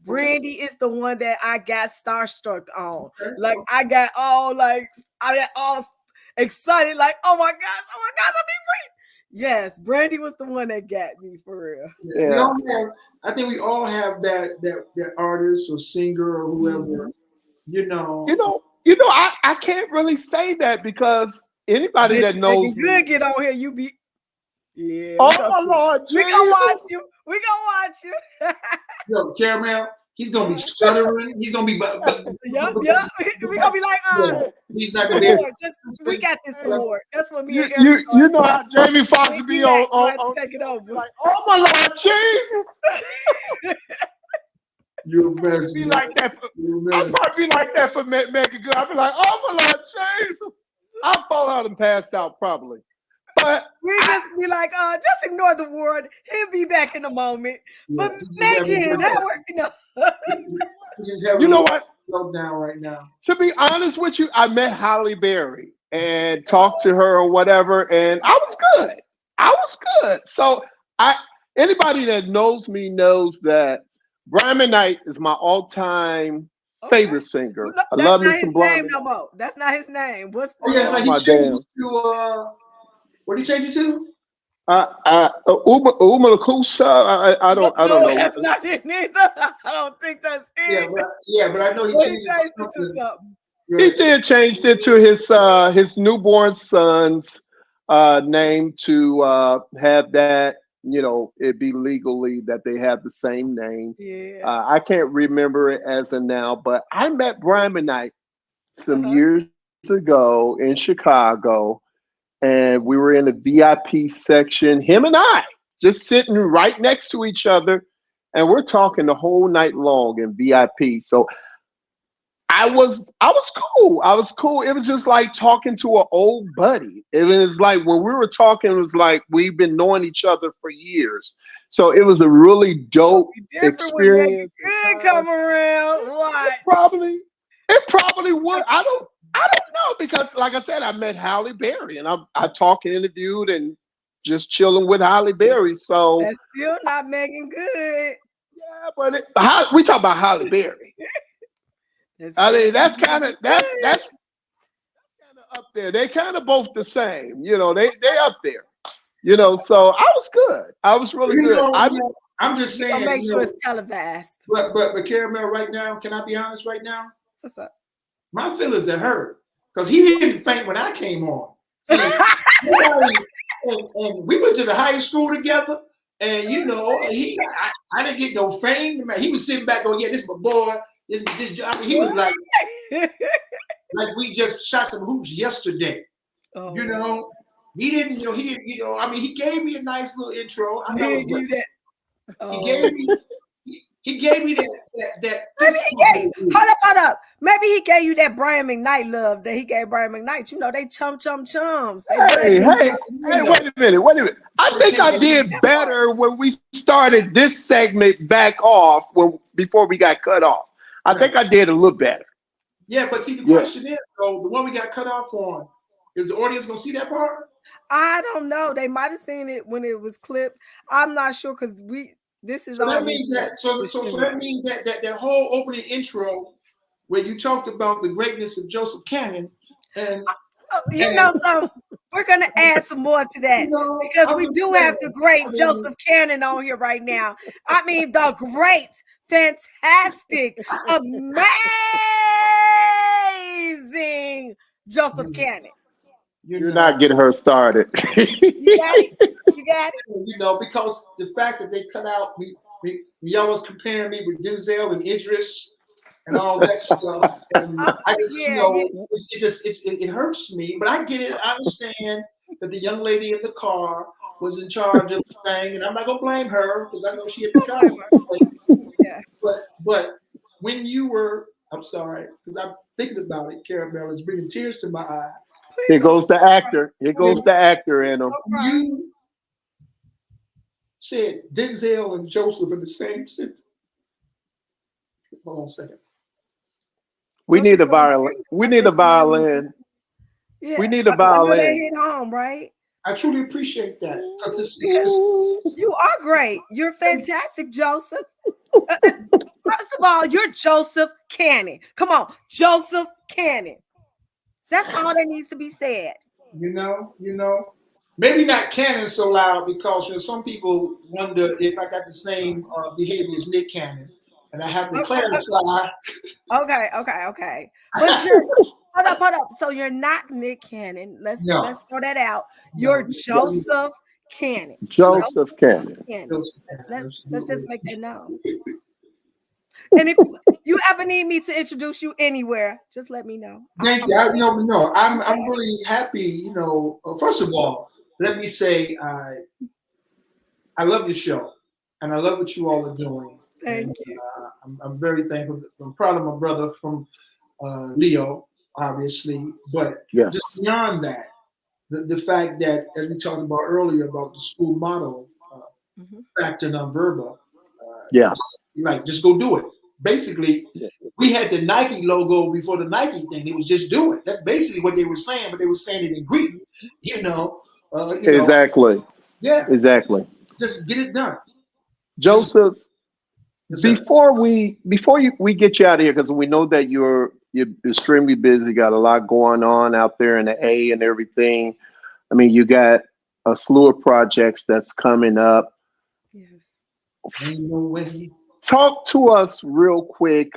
Okay. Brandy is the one that I got starstruck on. Okay. Like I got all excited, like, oh my gosh, I mean Brandy. Yes, Brandy was the one that got me for real. Yeah, we yeah, all have. I think we all have that artist or singer or whoever. Mhm. You know, I can't really say that because I anybody bet that you knows making me. good get on here. You be yeah, Oh Lord we gonna watch Jesus. you. We gonna watch you. Yo, Caramel, he's gonna be stuttering. He's gonna be, Yep. We gonna be like, yeah, he's not gonna be able award. Just we got this award. That's what me You and Eric you are you know doing. how Jamie Foxx Me be Mac gonna on have to on take it over. like, oh my Lord Jesus. You're a mess, Be man. like that. You're a I'll mess. probably be like that for Megan Good. I'll be like, oh my Lord Jesus. I'll fall out and pass out probably. But We just be like, just ignore the word. He'll be back in a moment. But Yes, Megan, how he's just having you a know what? meltdown right now. To be honest with you, I met Holly Berry and talked to her or whatever, and I was good. I was good. So I anybody that knows me knows that Brian McKnight is my all-time Okay. favorite singer. No, I that's love me not some his Brian name no McKnight. more. That's not his name. What's Oh yeah, Oh no, he my changed damn. it to what did he change it to? Uma Lakusa, I don't no, know. that's not it neither. I don't think that's Yeah, it. but I know he But he changed it changed to it to something. something. He Right. did change it to his newborn son's name to have that, it be legally that they have the same name. Yeah. I can't remember it as of now, but I met Brian McKnight some Uh-huh. years ago in Chicago, and we were in the VIP section. Him and I just sitting right next to each other, and we're talking the whole night long in VIP. So I was cool. I was cool. It was just like talking to an old buddy. It was like when we were talking, it was like we've been knowing each other for years. So it was a really Gonna dope be different when Megan experience and Good time. come around. It What? probably it probably would. I don't know because like I said, I met Halle Berry and I talked and interviewed and just chilling with Halle Berry. So That's still not Megan Good. yeah, but we talk about Halle Berry. That's I still mean, not that's kind of Megan Good. that's kind of up there. They kind of both the same. They up there. So I was good. I was really You good. know, I'm just We gonna saying, make sure it's televised. but Caramel, right now, can I be honest? Right now, What's up? my feelings are hurt because he didn't faint when I came on. See, and we went to the high school together, and I didn't get no fame. Man, he was sitting back going, "Yeah, this is my boy." I mean, he was like we just shot some hoops yesterday. Oh, You know, he didn't. He didn't. I mean, he gave me a nice little intro. I he thought it was didn't give you great. that. He Oh. gave me. He gave me that Maybe fist he pump. gave. Hold up. Maybe he gave you that Brian McKnight love that he gave Brian McKnight. They chums. They Hey, buddies. hey, hey! Wait a minute. Wait a minute. I think I did better when we started this segment back off before we got cut off. I think I did a little better. Yeah, but see, the Yeah. question is, though, the one we got cut off on, is the audience gonna see that part? I don't know. They might have seen it when it was clipped. I'm not sure because this is So all that means that that means that whole opening intro where you talked about the greatness of Joseph Cannon and you know something. We're gonna add some more to that because I'm we just do saying, have the great I mean, Joseph Cannon on here right now. I mean, the great, fantastic, amazing Joseph Cannon. You're not getting her started. You got it. You got it. Because the fact that they cut out we always comparing me with Denzel and Idris and all that stuff. And I just, it hurts me, but I get it. I understand that the young lady in the car was in charge of the thing, and I'm not gonna blame her because I know she had to travel. Yeah. But when you were, I'm sorry because I'm thinking about it. Caramel is bringing tears to my eyes. Here goes the actor. Here goes the actor in him. You said Denzel and Joseph in the same sentence. Hold on a second. We need a violin. We need a violin. Yeah. We need a I know they violin. hit home, right? I truly appreciate that because you are great. You're fantastic, Joseph. First of all, you're Joseph Cannon. Come on, Joseph Cannon. That's all that needs to be said. Maybe not Cannon so loud because some people wonder if I got the same behavior as Nick Cannon, and I have to clarify. Okay. But you're hold up. So you're not Nick Cannon. Let's throw that out. You're Joseph Cannon. Joseph Joseph Cannon. Cannon. Joseph Cannon, Let's just absolutely. make that known. And if you ever need me to introduce you anywhere, just let me know. Thank you. No, I'm really happy. First of all, let me say I love your show, and I love what you all are doing, and Thank you. I'm very thankful. I'm proud of my brother from Leo, obviously, but just Yes. beyond that, the fact that, as we talked about earlier about the school motto, Mhm. factor non-verbal, Yeah. just go do it. Basically, Yeah. we had the Nike logo before the Nike thing. It was just do it. That's basically what they were saying, but they were saying it in Greek. You know, you know, Exactly. yeah, Exactly. just get it done. Just Joseph, yes, sir. before we get you out of here, because we know that you're extremely busy, got a lot going on out there in the A and everything. I mean, you got a slew of projects that's coming up. Yes. Ain't no way. Talk to us real quick.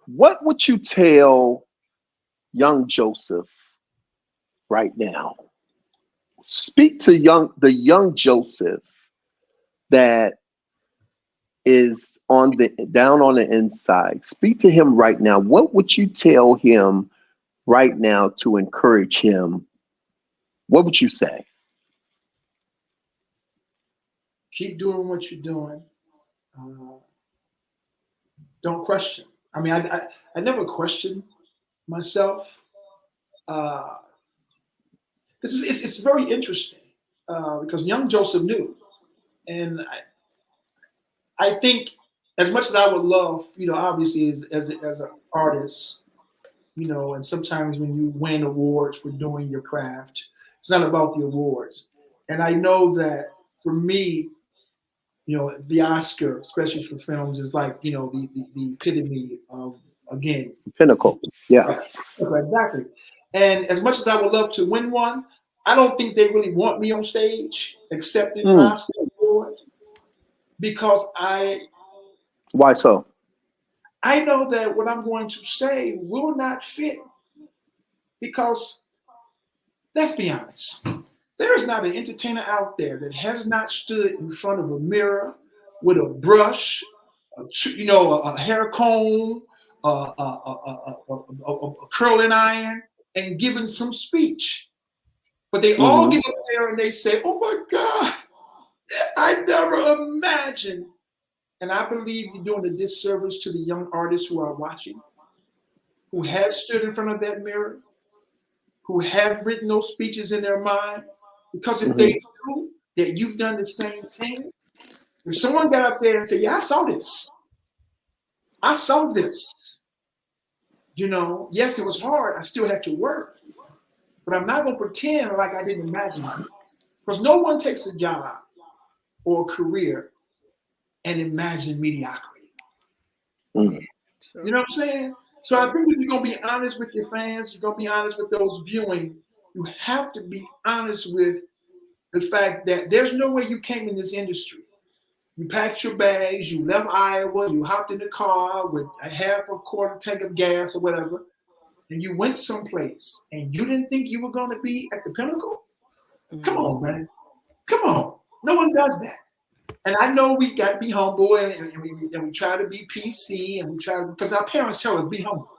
What would you tell young Joseph right now? Speak to the young Joseph that is on the down on the inside. Speak to him right now. What would you tell him right now to encourage him? What would you say? Keep doing what you're doing. Uh, don't question. I mean, I never question myself. Uh, this is it's very interesting because young Joseph knew, and I think as much as I would love, obviously as an artist, and sometimes when you win awards for doing your craft, it's not about the awards. And I know that for me, the Oscar, especially for films, is like, the epitome of, again, Pinnacle. Yeah. right, exactly. And as much as I would love to win one, I don't think they really want me on stage accepting an Mm. Oscar award because Why so? I know that what I'm going to say will not fit because let's be honest, there is not an entertainer out there that has not stood in front of a mirror with a brush, a hair comb, a curling iron, and given some speech. But they all Hmm. get up there and they say, "Oh my God, I never imagined." And I believe you're doing a disservice to the young artists who are watching, who have stood in front of that mirror, who have written those speeches in their mind. Because if they Hmm. knew that you've done the same thing, if someone got up there and said, "Yeah, I saw this, yes, it was hard. I still had to work, but I'm not going to pretend like I didn't imagine this." Because no one takes a job or a career and imagine mediocrity. Yeah. Hmm. You True. know what I'm saying? So I True. think if you're going to be honest with your fans, you're going to be honest with those viewing, you have to be honest with the fact that there's no way you came in this industry. You packed your bags, you left Iowa, you hopped in the car with a half a quarter tank of gas or whatever, and you went someplace and you didn't think you were going to be at the pinnacle? Come Mm. on, man. Come on. No one does that. And I know we got to be humble and we try to be PC and we try because our parents tell us be humble.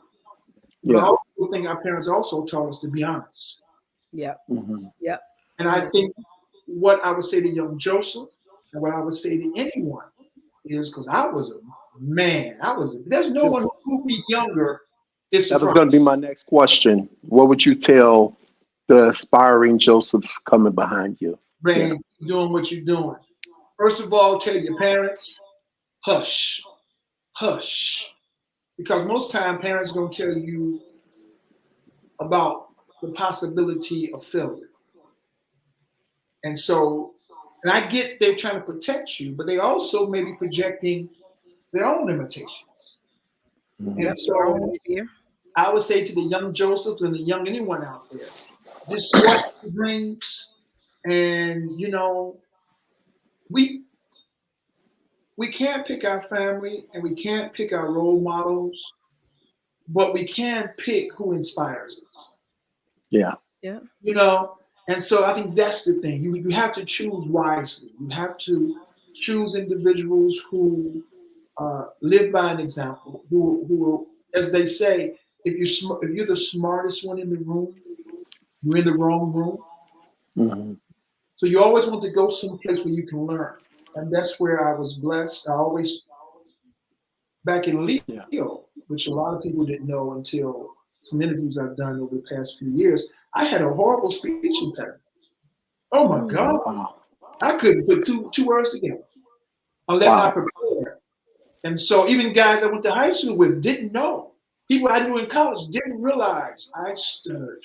But I Yeah. also think our parents also taught us to be honest. Yep. Hmm. Yep. And I think what I would say to young Joseph and what I would say to anyone is because I was a man, there's no one Just who will be younger is that was surprised. going to be my next question. What would you tell the aspiring Josephs coming behind you? Yeah. Man, doing what you're doing. First of all, tell your parents, hush, hush. Because most time parents are gonna tell you about the possibility of failure. And so, and I get they're trying to protect you, but they also may be projecting their own limitations. Hmm. And Yep. Their so own fear. I would say to the young Josephs and the young anyone out there, just squash your dreams. And we we can't pick our family and we can't pick our role models, but we can pick who inspires us. Yeah. Yeah. You know, And so I think that's the thing. You have to choose wisely. You have to choose individuals who live by an example, who, as they say, if you're the smartest one in the room, you're in the wrong room. Mm-hmm. So you always want to go someplace where you can learn. And that's where I was blessed. I always, back in Yeah. Leo, which a lot of people didn't know until some interviews I've done over the past few years, I had a horrible speech impediment. Oh my God. Mm. Wow. I couldn't put two words together unless I Wow. prepared. And so even guys I went to high school with didn't know. People I knew in college didn't realize I stuttered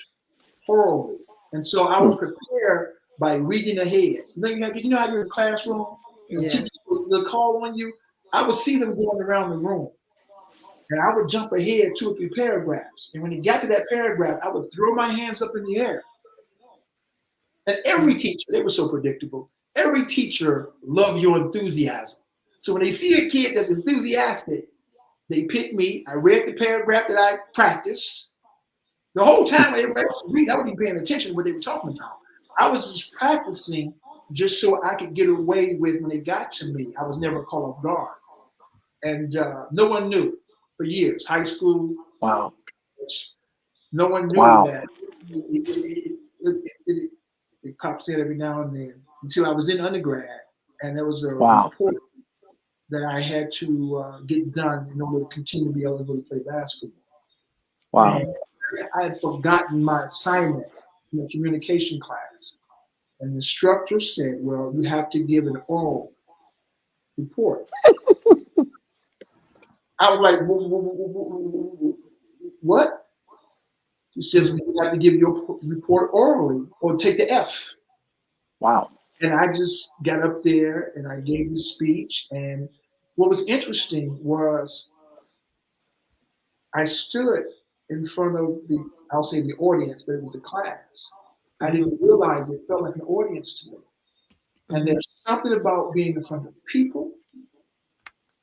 horribly. And so I Hmm. would prepare by reading ahead. You know how you're in a classroom and Yeah. teachers will call on you? I would see them going around the room. And I would jump ahead 2 or 3 paragraphs. And when he got to that paragraph, I would throw my hands up in the air. And every Mm. teacher, they were so predictable. Every teacher loved your enthusiasm. So when they see a kid that's enthusiastic, they pick me. I read the paragraph that I practiced. The whole time everybody else was reading, I wasn't even paying attention to what they were talking about. I was just practicing just so I could get away with when it got to me. I was never caught off guard. And no one knew for years, high school, Wow. no one knew Wow. that it pops in every now and then until I was in undergrad. And there was a Wow. report that I had to get done in order to continue to be eligible to play basketball. Wow. And I had forgotten my assignment in the communication class. And the instructor said, well, you have to give an oral report. I was like, what? He says, Mm. you have to give your report orally or take the F. Wow. And I just got up there and I gave the speech. And what was interesting was I stood in front of I'll say the audience, but it was a class. I Mhm. didn't realize it felt like an audience to me. And Mhm. there's something about being in front of people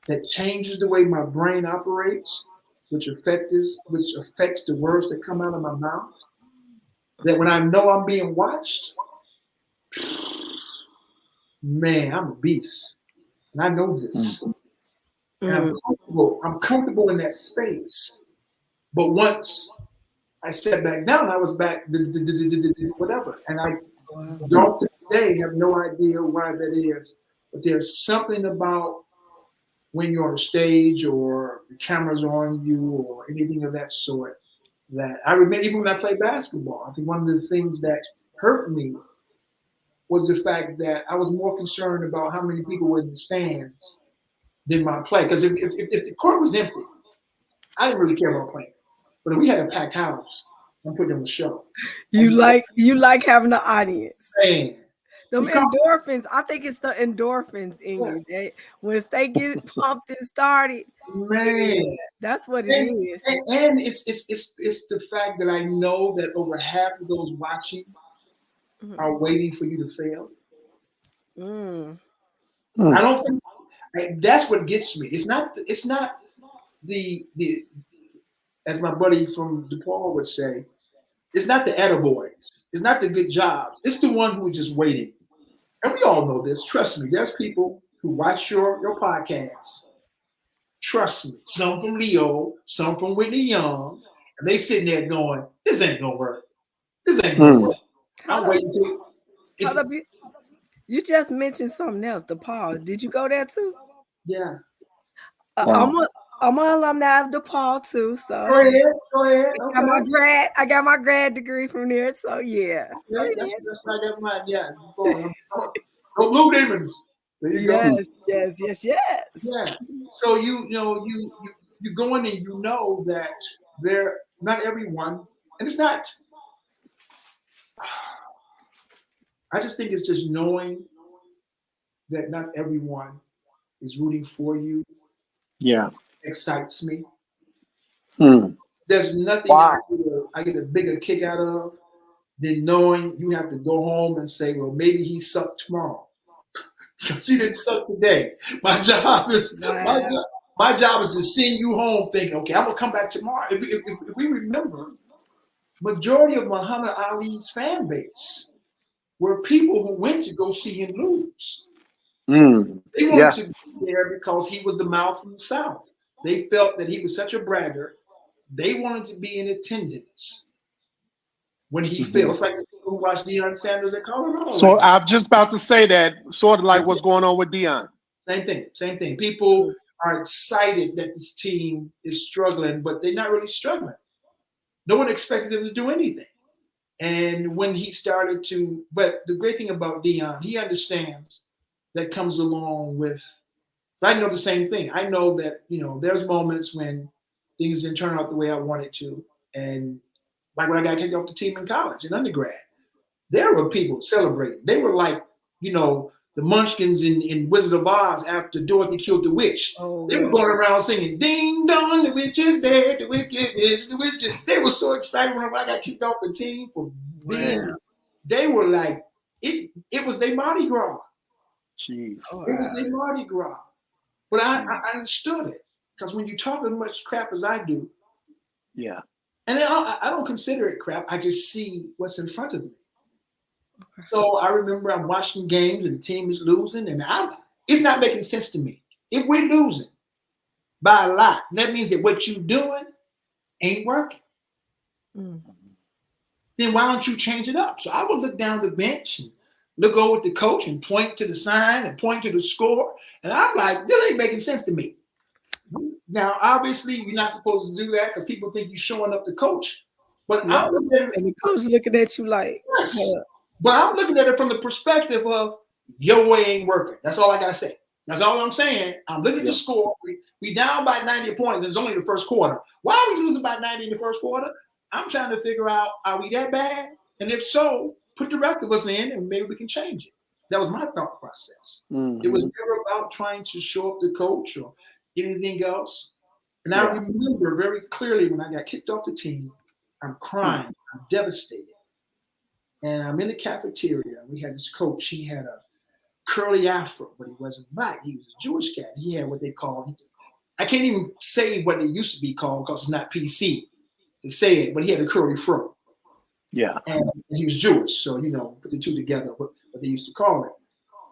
that changes the way my brain operates, which affects the words that come out of my mouth. That when I know I'm being watched, man, I'm a beast. And I know Mm. this. And I'm Mm. comfortable. I'm comfortable in that space. But once I sat back down, I was back whatever. And I Wow. Mm. don't today have no idea why that is. But there's something about when you're on a stage or the camera's on you or anything of that sort that I remember even when I played basketball. I think one of the things that hurt me was the fact that I was more concerned about how many people were in the stands than my play. Because if the court was empty, I didn't really care about playing. But if we had a packed house, I'm putting on a show. And You like having the audience. man, Them because endorphins, I think it's the endorphins in yeah, you. Once they get pumped and started, yeah, man, that's what it and, is. and it's the fact that I know that over half of those watching Mhm. are waiting for you to fail. Mm. I Mm. don't think that's what gets me. It's not the as my buddy from DePaul would say, it's not the attaboys. It's not the good jobs. It's the one who are just waiting. And we all know this. Trust me. There's people who watch your podcast. Trust me. Some from Leo, some from Whitney Young, and they sitting there going, "This ain't gonna work. This ain't gonna Mm. work." Hold I'm up, waiting till hold it's up. You just mentioned something else, DePaul. Did you go there too? yeah. Uh, Yeah. I'm Wow. a I'm an alumni of DePaul too. So Go hey, ahead. Go ahead. Okay. I got my grad degree from there. So yeah. So Yeah, yeah. that's right. That's mine. Yeah. Go Blue Demons. There you go. Mm. Yes, yes, yes, yes. Yeah. So you go in and you know that they're not everyone, and it's not. I just think it's just knowing that not everyone is rooting for you Yeah. excites me. Mm. There's nothing Wow. I get a bigger kick out of than knowing you have to go home and say, well, maybe he sucked tomorrow. She didn't suck today. My job is my Wow. job. My job is to send you home thinking, okay, I'm gonna come back tomorrow. If we remember, majority of Muhammad Ali's fan base were people who went to go see him lose. They wanted Yeah. to be there because he was the mouth from the South. They felt that he was such a braggart. They wanted to be in attendance when he failed. It's like people who watched Deion Sanders at Colorado right So I'm just about to say that, sort of like now. what's going on with Dion. Same thing, same thing. People are excited that this team is struggling, but they're not really struggling. No one expected them to do anything. And when he started to, but the great thing about Dion, he understands that comes along with. So I know the same thing. I know that there's moments when things didn't turn out the way I wanted to, and like when I got kicked off the team in college, in undergrad, there were people celebrating. They were like, the Munchkins in Wizard of Oz after Dorothy killed the witch. Oh, They were going around singing, "Ding dong, the witch is dead, the witch is, the witch is." They were so excited when I got kicked off the team for being. wow. They were like, it was their Mardi Gras. Jeez. Oh, It was wow. their Mardi Gras. But I understood it because when you talk as much crap as I do, Yeah. and I don't consider it crap, I just see what's in front of me. So I remember I'm watching games and the team is losing, and it's not making sense to me. If we're losing by a lot, that means that what you're doing ain't working. Mm. Then why don't you change it up? So I would look down the bench and look over at the coach and point to the sign and point to the score. And I'm like, this ain't making sense to me. Now, obviously, you're not supposed to do that because people think you're showing up the coach. But Yep. I'm looking at it, And the coach looking at you like, yes. But I'm looking at it from the perspective of your way ain't working. That's all I gotta say. That's all I'm saying. I'm looking at the score. We down by 90 points. It's only the first quarter. Why are we losing by 90 in the first quarter? I'm trying to figure out, are we that bad? And if so, put the rest of us in and maybe we can change it. That was my thought process. It was never about trying to show up the coach or anything else. And I remember very clearly when I got kicked off the team, I'm crying, I'm devastated. And I'm in the cafeteria. We had this coach. He had a curly afro, but he wasn't black. He was a Jewish cat. He had what they call, I can't even say what it used to be called because it's not PC to say it, but he had a curly fro. Yeah. And he was Jewish. So, put the two together, what they used to call it.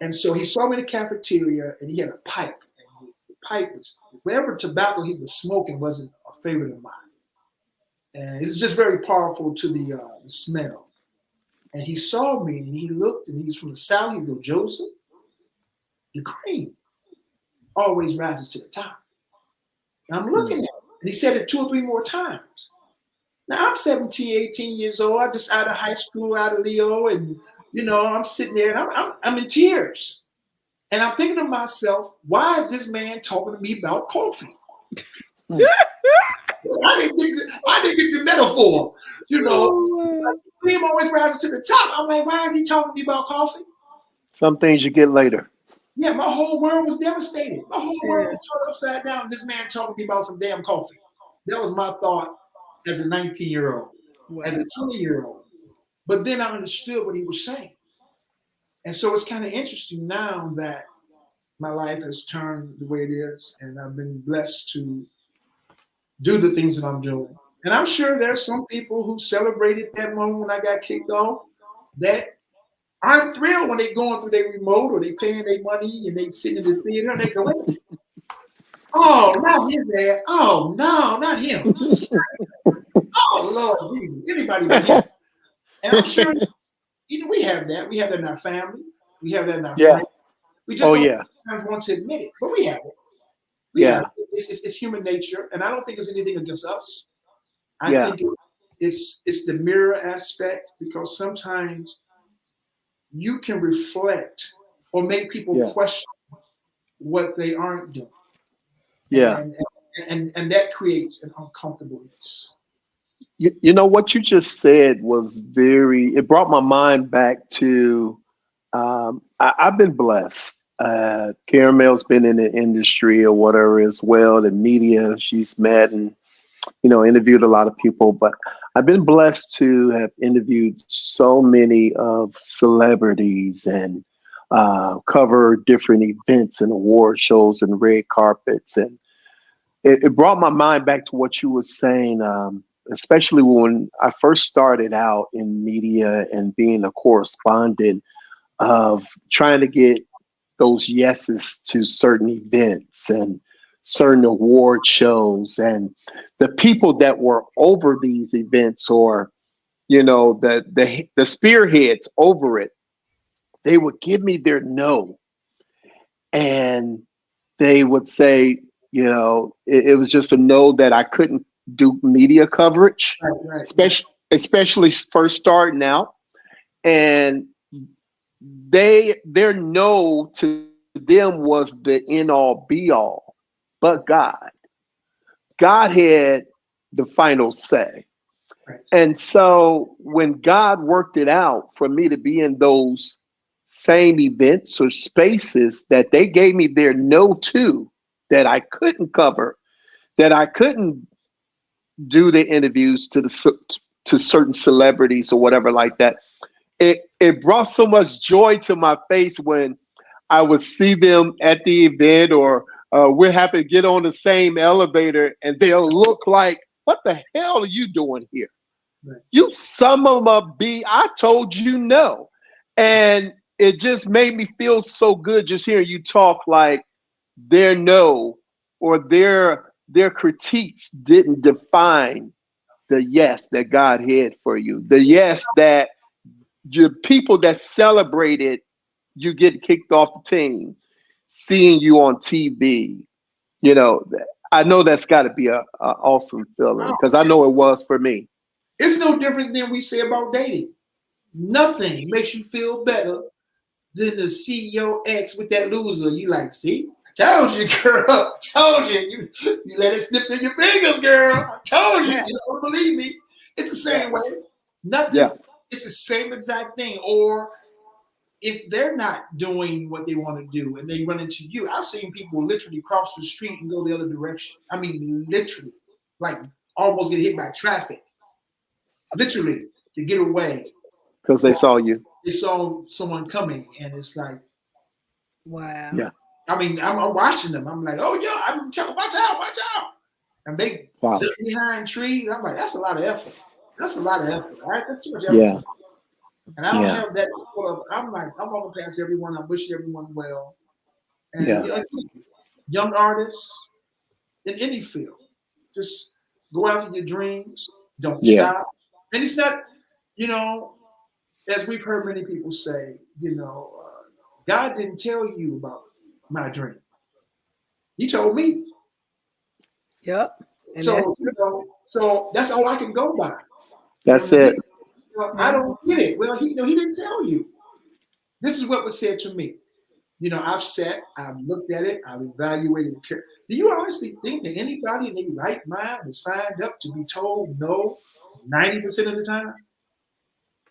And so he saw me in the cafeteria and he had a pipe. And the pipe was, whatever tobacco he was smoking wasn't a favorite of mine. And it's just very powerful to the smell. And he saw me and he looked and he's from the South. He goes, "Joseph, the cream always rises to the top." And I'm looking at him. And he said it 2 or 3 more times. Now I'm 17, 18 years old. I just out of high school, out of Leo. And, I'm sitting there and I'm in tears. And I'm thinking to myself, why is this man talking to me about coffee? I didn't get the metaphor. Cream always rises to the top. I'm like, why is he talking to me about coffee? Some things you get later. Yeah, my whole world was devastated. My whole world was turned upside down. This man talking to me about some damn coffee. That was my thought as a 19-year-old, as a 20-year-old. But then I understood what he was saying. And so it's kind of interesting now that my life has turned the way it is, and I've been blessed to do the things that I'm doing. And I'm sure there's some people who celebrated that moment when I got kicked off that aren't thrilled when they're going through their remote or they paying their money and they sit in the theater and they go, "Oh, not his dad. Oh, no, not him. Oh, Lord Jesus. Anybody but him." And I'm sure, we have that. We have that in our family. We have that in our friends. We just don't sometimes want to admit it, but we have it. We have it. It's human nature, and I don't think it's anything against us. I think it's the mirror aspect because sometimes you can reflect or make people question what they aren't doing. Yeah. And that creates an uncomfortableness. What you just said was it brought my mind back to, I've been blessed. Caramel's been in the industry or whatever as well, the media she's met and, interviewed a lot of people, but I've been blessed to have interviewed so many of celebrities and cover different events and award shows and red carpets. And it brought my mind back to what you were saying, especially when I first started out in media and being a correspondent, of trying to get those yeses to certain events and certain award shows, and the people that were over these events, or the spearheads over it, they would give me their no, and they would say, it was just a no, that I couldn't do media coverage, Right, right, right. especially first starting out. And their no to them was the end all be all. But God had the final say. Right. And so when God worked it out for me to be in those same events or spaces that they gave me their no to, that I couldn't cover, that I couldn't do the interviews to certain celebrities or whatever like that, it brought so much joy to my face when I would see them at the event, or we're happy to get on the same elevator, and they'll look like, "What the hell are you doing here? Right. You some of them be, I told you no." And it just made me feel so good just hearing you talk, like their no or their critiques didn't define the yes that God had for you. The yes that your people that celebrated you getting kicked off the team, seeing you on TV, you know, I know that's got to be a awesome feeling, Oh, because I know it was for me. it's no different than we say about dating. Nothing makes you feel better than to see your ex with that loser. You like, see, I told you, girl. I told you. You let it slip through your fingers, girl. I told you. Yeah, You don't believe me. It's the yeah, same way. Nothing. yeah. It's the same exact thing. Or if they're not doing what they want to do and they run into you, I've seen people literally cross the street and go the other direction. I mean, literally, like almost get hit by traffic, literally to get away Because they from saw you. they saw someone coming, and it's like, Wow. Yeah. I mean, I'm watching them. I'm like, oh yeah, I'm telling, watch out, watch out, and they Wow. duck behind trees. I'm like, that's a lot of effort. That's a lot of effort. All right, that's too much effort for Yeah. me. And I don't Yeah. have that sort of. I'm like, I'm walking past everyone. I'm wishing everyone well, and Yeah. you know, young artists in any field, just go after your dreams. Don't Yeah. stop. And it's not, you know, as we've heard many people say, God didn't tell you about my dream. He told me. Yep. And that's So that's all I can go by. And That's when it. people say, well, I yeah. don't get it. Well, he didn't tell you. This is what was said to me. I've sat, I've looked at it, I've evaluated it. Do you honestly think that anybody in their right mind was signed up to be told no 90% of the time,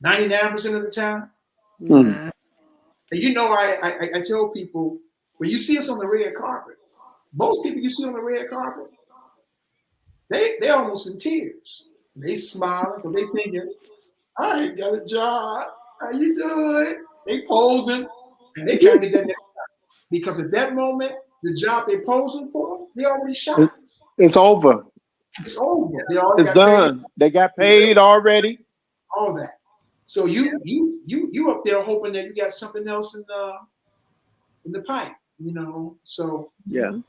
99% of the time? Mm. Nah. And I tell people, when you see us on the red carpet, most people you see on the red carpet, they almost in tears. They smiling because they thinking, I ain't got a job. How you doing? They posing and they trying to get that next job. Because at that moment, the job they posing for, they already shot. It- It's over. It's over. They already It's got paid, done. They got paid already. all that. So you up there hoping that you got something else in the pipe, So Yeah. Mhm.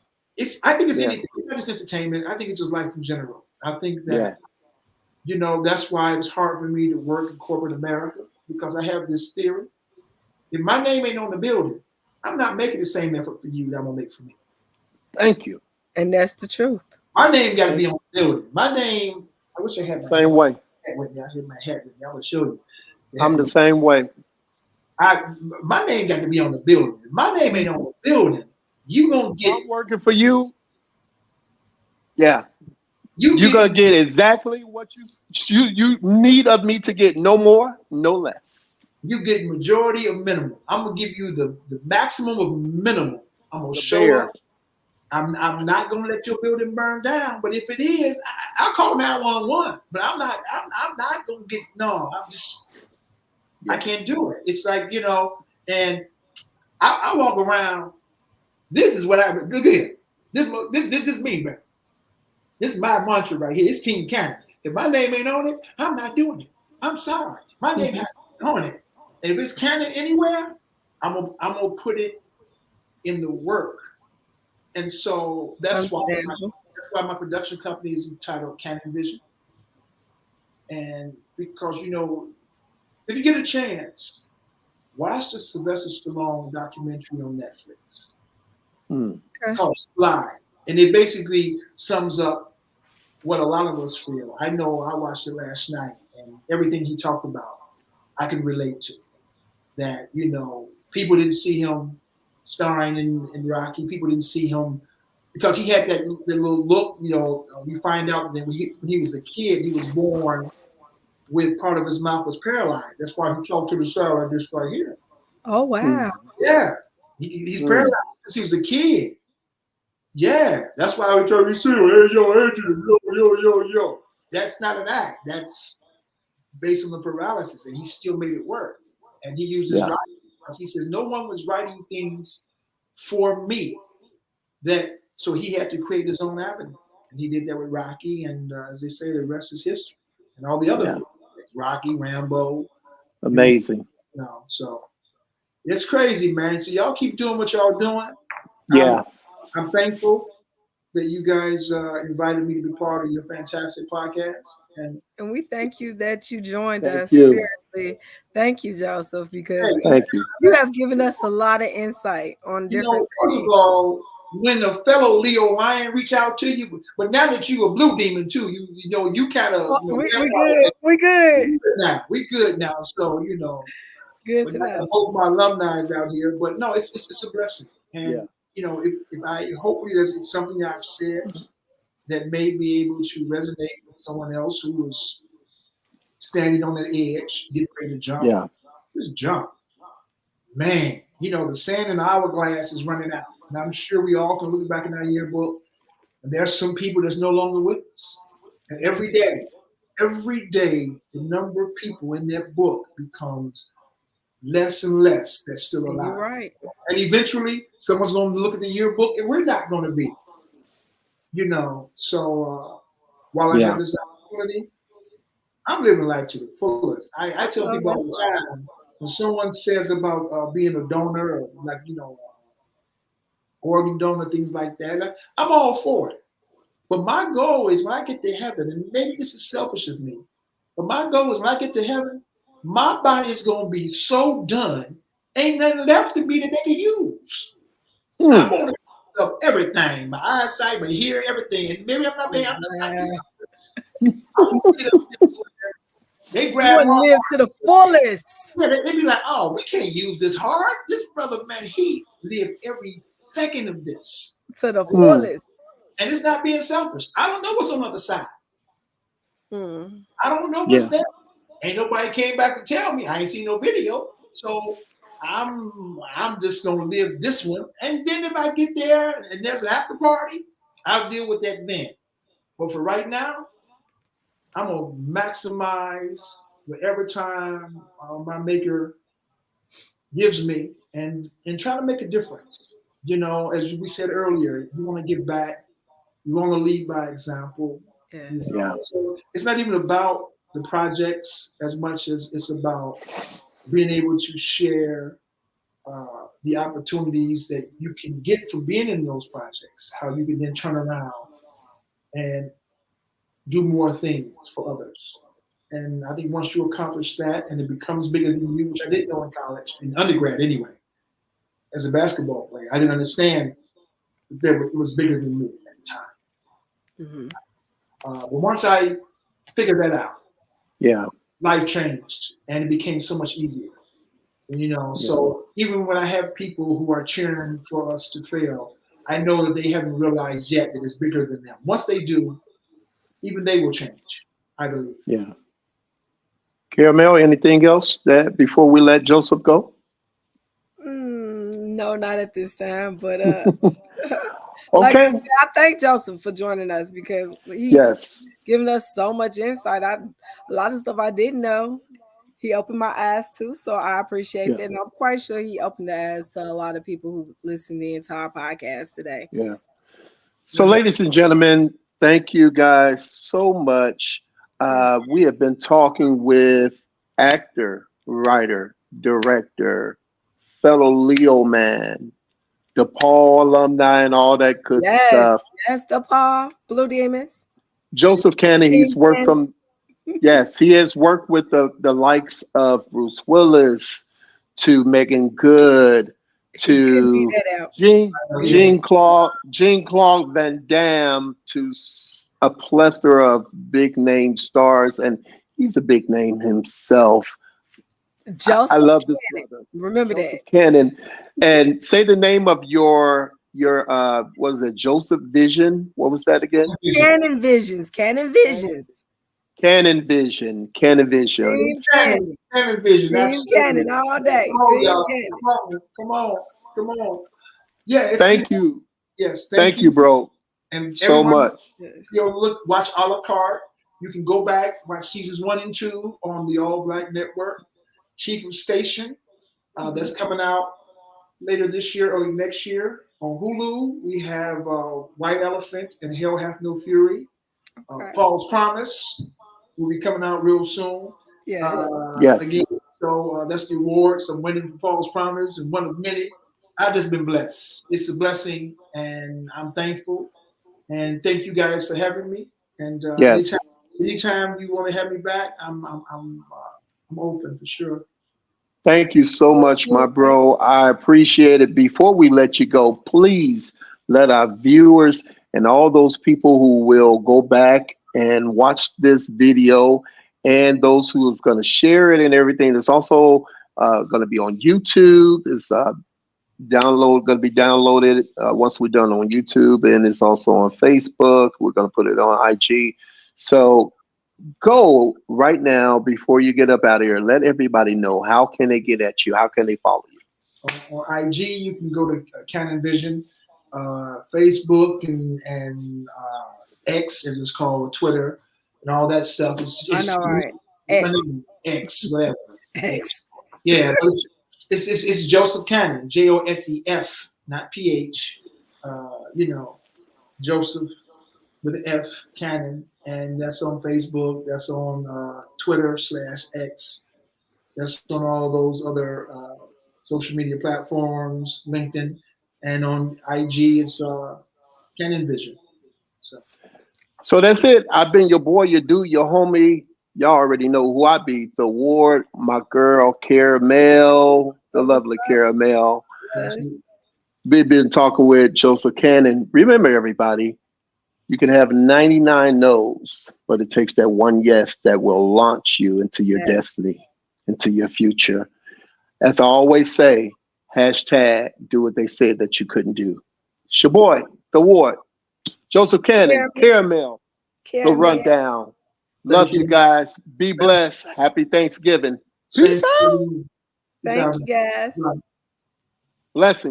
I think it's Yeah. anything. It's not just entertainment. I think it's just life in general. I think Yeah. that that's why it's hard for me to work in corporate America because I have this theory. If my name ain't on the building, I'm not making the same effort for you that I'm gonna make for me. Thank you. And that's the truth. My name got to be Thank on the building. My name. I wish I had you. my Same way. hat with me. I had my hat with me. I would show you. I'm the The same way. my name got to be on the building. If my name ain't on the building, you gonna If get I'm working for you, yeah, you you're get gonna get exactly what you need of me to get, no more, no less. you get majority of minimum. I'm gonna give you the maximum of minimum. I'm gonna The show up. bear. I'm not gonna let your building burn down. But if it is, I'll call 911. But I'm not gonna get no. I Yeah. can't do it. It's like and I walk around. This is what I look at. This is me, man. This is my mantra right here. It's Team Cannon. If my name ain't on it, I'm not doing it. I'm sorry. My name has to be on it. And if it's Cannon anywhere, I'm gonna put it in the work. And so Understandable. that's why my production company is entitled Cannon Vision. And because if you get a chance, watch the Sylvester Stallone documentary on Netflix. Mm. It's Okay. called Slide. And it basically sums up what a lot of us feel. I know I watched it last night and everything he talked about, I can relate to. That, people didn't see him starring in Rocky. People didn't see him because he had that little look. We find out that when he was a kid, he was born with part of his mouth was paralyzed. That's why he talked to the side like this right here. Oh Mm. wow. Yeah, he's Mm. paralyzed since he was a kid. Yeah, that's why I tell you, see, hey, yo, Adrian, yo. That's not an act. That's based on the paralysis, and he still made it work. And he used his Yeah. writing because he says no one was writing things for me. So he had to create his own avenue, and he did that with Rocky. And as they say, the rest is history. And all the other Yeah. films, like Rocky, Rambo, Amazing. So it's crazy, man. So y'all keep doing what y'all doing. I'm Yeah. I'm thankful that you guys invited me to be part of your fantastic podcast. And And we thank you that you joined Thank us. you. Seriously. Thank you, Joseph, because hey, Thank you. you have given us a lot of insight on different first of things. all, when a fellow Leo lion reach out to you, but now that you a blue demon too, you kind of Well, we good. We good. we good now. We good now. So Good we're to not know. gonna hold my alumni out here, but no, it's a blessing. Yeah. And if I hopefully there's something I've said that may be able to resonate with someone else who is standing on the edge, getting ready to jump. Yeah. Just jump, man. The sand in the hourglass is running out, and I'm sure we all can look back in our yearbook, and there's some people that's no longer with us. And every day, the number of people in that book becomes less and less that's still You're alive. right. And eventually, someone's going to look at the yearbook, and we're not going to be. So while I have Yeah. this opportunity, I'm living life to the fullest. I tell Oh, people all that's the right. time when someone says about being a donor or like organ donor, things like that, I'm all for it. But my goal is when I get to heaven, and maybe this is selfish of me, but my goal is when I get to heaven, my body is going to be so done, ain't nothing left to me that they can use. I Mm. want to use up everything, my eyesight, my hearing, everything. And maybe I'm not being, I'm not Wow. I want to get up there. They You grab want to my live to the fullest. yeah, they be like, oh, we can't use this hard. This brother, man, he lived every second of this. To the Mm. fullest. And it's not being selfish. I don't know what's on the other side. Hmm. I don't know what's Yeah. there. Ain't nobody came back to tell me. I ain't seen no video. So I'm just gonna live this one. And then if I get there and there's an after party, I'll deal with that then. But for right now, I'm gonna maximize whatever time my maker gives me and try to make a difference. As we said earlier, you want to give back, you want to lead by example. Yes. Yeah. So it's not even about the projects as much as it's about being able to share the opportunities that you can get from being in those projects, how you can then turn around and do more things for others. And I think once you accomplish that and it becomes bigger than you, which I didn't know in college, in undergrad anyway, as a basketball player, I didn't understand that it was bigger than me at the time. Hmm. But once I figured that out, Yeah. life changed and it became so much easier. Yeah. So even when I have people who are cheering for us to fail, I know that they haven't realized yet that it's bigger than them. Once they do, even they will change, I believe. Yeah. Caramel, anything else that before we let Joseph go? No, not at this time. But like I Okay. said, I thank Joseph for joining us because he Yes. giving us so much insight. A lot of stuff I didn't know. He opened my eyes too, so I appreciate Yeah. that. And I'm quite sure he opened the eyes to a lot of people who listened in to our podcast today. Yeah. So, ladies and gentlemen, thank you guys so much. Okay. We have been talking with actor, writer, director, fellow Leo man, DePaul alumni, and all that good stuff. Yes. Yes, the Paul Blue Demons. Joseph Cannon, he's Team worked Cannon. from, yes, he has worked with the likes of Bruce Willis to Megan Good He couldn't leave to that out. Oh, yeah. Jean Claude Van Damme to a plethora of big name stars, and he's a big name himself. I Joseph love this Cannon. brother, Remember that. Joseph Cannon. And say the name of your what is it, Joseph Vision? What was that again? Vision. Cannon Visions. Cannon Cannon, Visions. Cannon Vision. Cannon Vision. Team Cannon, Cannon. Cannon Vision, Team absolutely. Cannon all Come day. on, Team y'all. Cannon. Come on, come on, come on. Yeah, it's Thank you. yes. Thank Thank you, you, bro, and so everyone. much. Yes. Look, watch a la carte. You can go back watch seasons 1 and 2 on the All Black Network. Chief of Station, that's Mhm. coming out later this year, early next year. On Hulu, we have White Elephant and Hell Hath No Fury. Okay. Paul's Promise will be coming out real soon. Yes. Yes. Again, so that's the awards. I'm winning for Paul's Promise and one of many. I've just been blessed. It's a blessing, and I'm thankful. And thank you guys for having me. And anytime, Yes. anytime you want to have me back, I'm open for sure. Thank you so much, my bro. I appreciate it. Before we let you go, please let our viewers and all those people who will go back and watch this video and those who is going to share it and everything. It's also going to be on YouTube. It's going to be downloaded once we're done on YouTube, and it's also on Facebook. We're going to put it on IG. So go right now before you get up out of here. Let everybody know, how can they get at you? How can they follow you? On IG, you can go to Canon Vision, Facebook, and X, as it's called, Twitter, and all that stuff. I know, right? It's my X. name, X, whatever. X. X. Yeah, but it's Joseph Cannon, Josef, not PH. Joseph with an F, Cannon, and that's on Facebook. That's on Twitter/X. That's on all those other social media platforms, LinkedIn, and on IG it's Canon Vision. So So that's it. I've been your boy, your dude, your homie. Y'all already know who I be. The Ward, my girl, Caramel, the So what's lovely up? Caramel. Yes. We've been talking with Joseph Cannon. Remember, everybody, you can have 99 no's, but it takes that one yes that will launch you into your Yes. destiny, into your future. As I always say, hashtag do what they said that you couldn't do. It's your boy, The Ward, Joseph Cannon, Caramel. Caramel, The Caramel. Rundown. Love thank you you. guys. Be blessed. Happy Thanksgiving. Same Peace to out. you. Peace Thank out. you, guys. Blessings.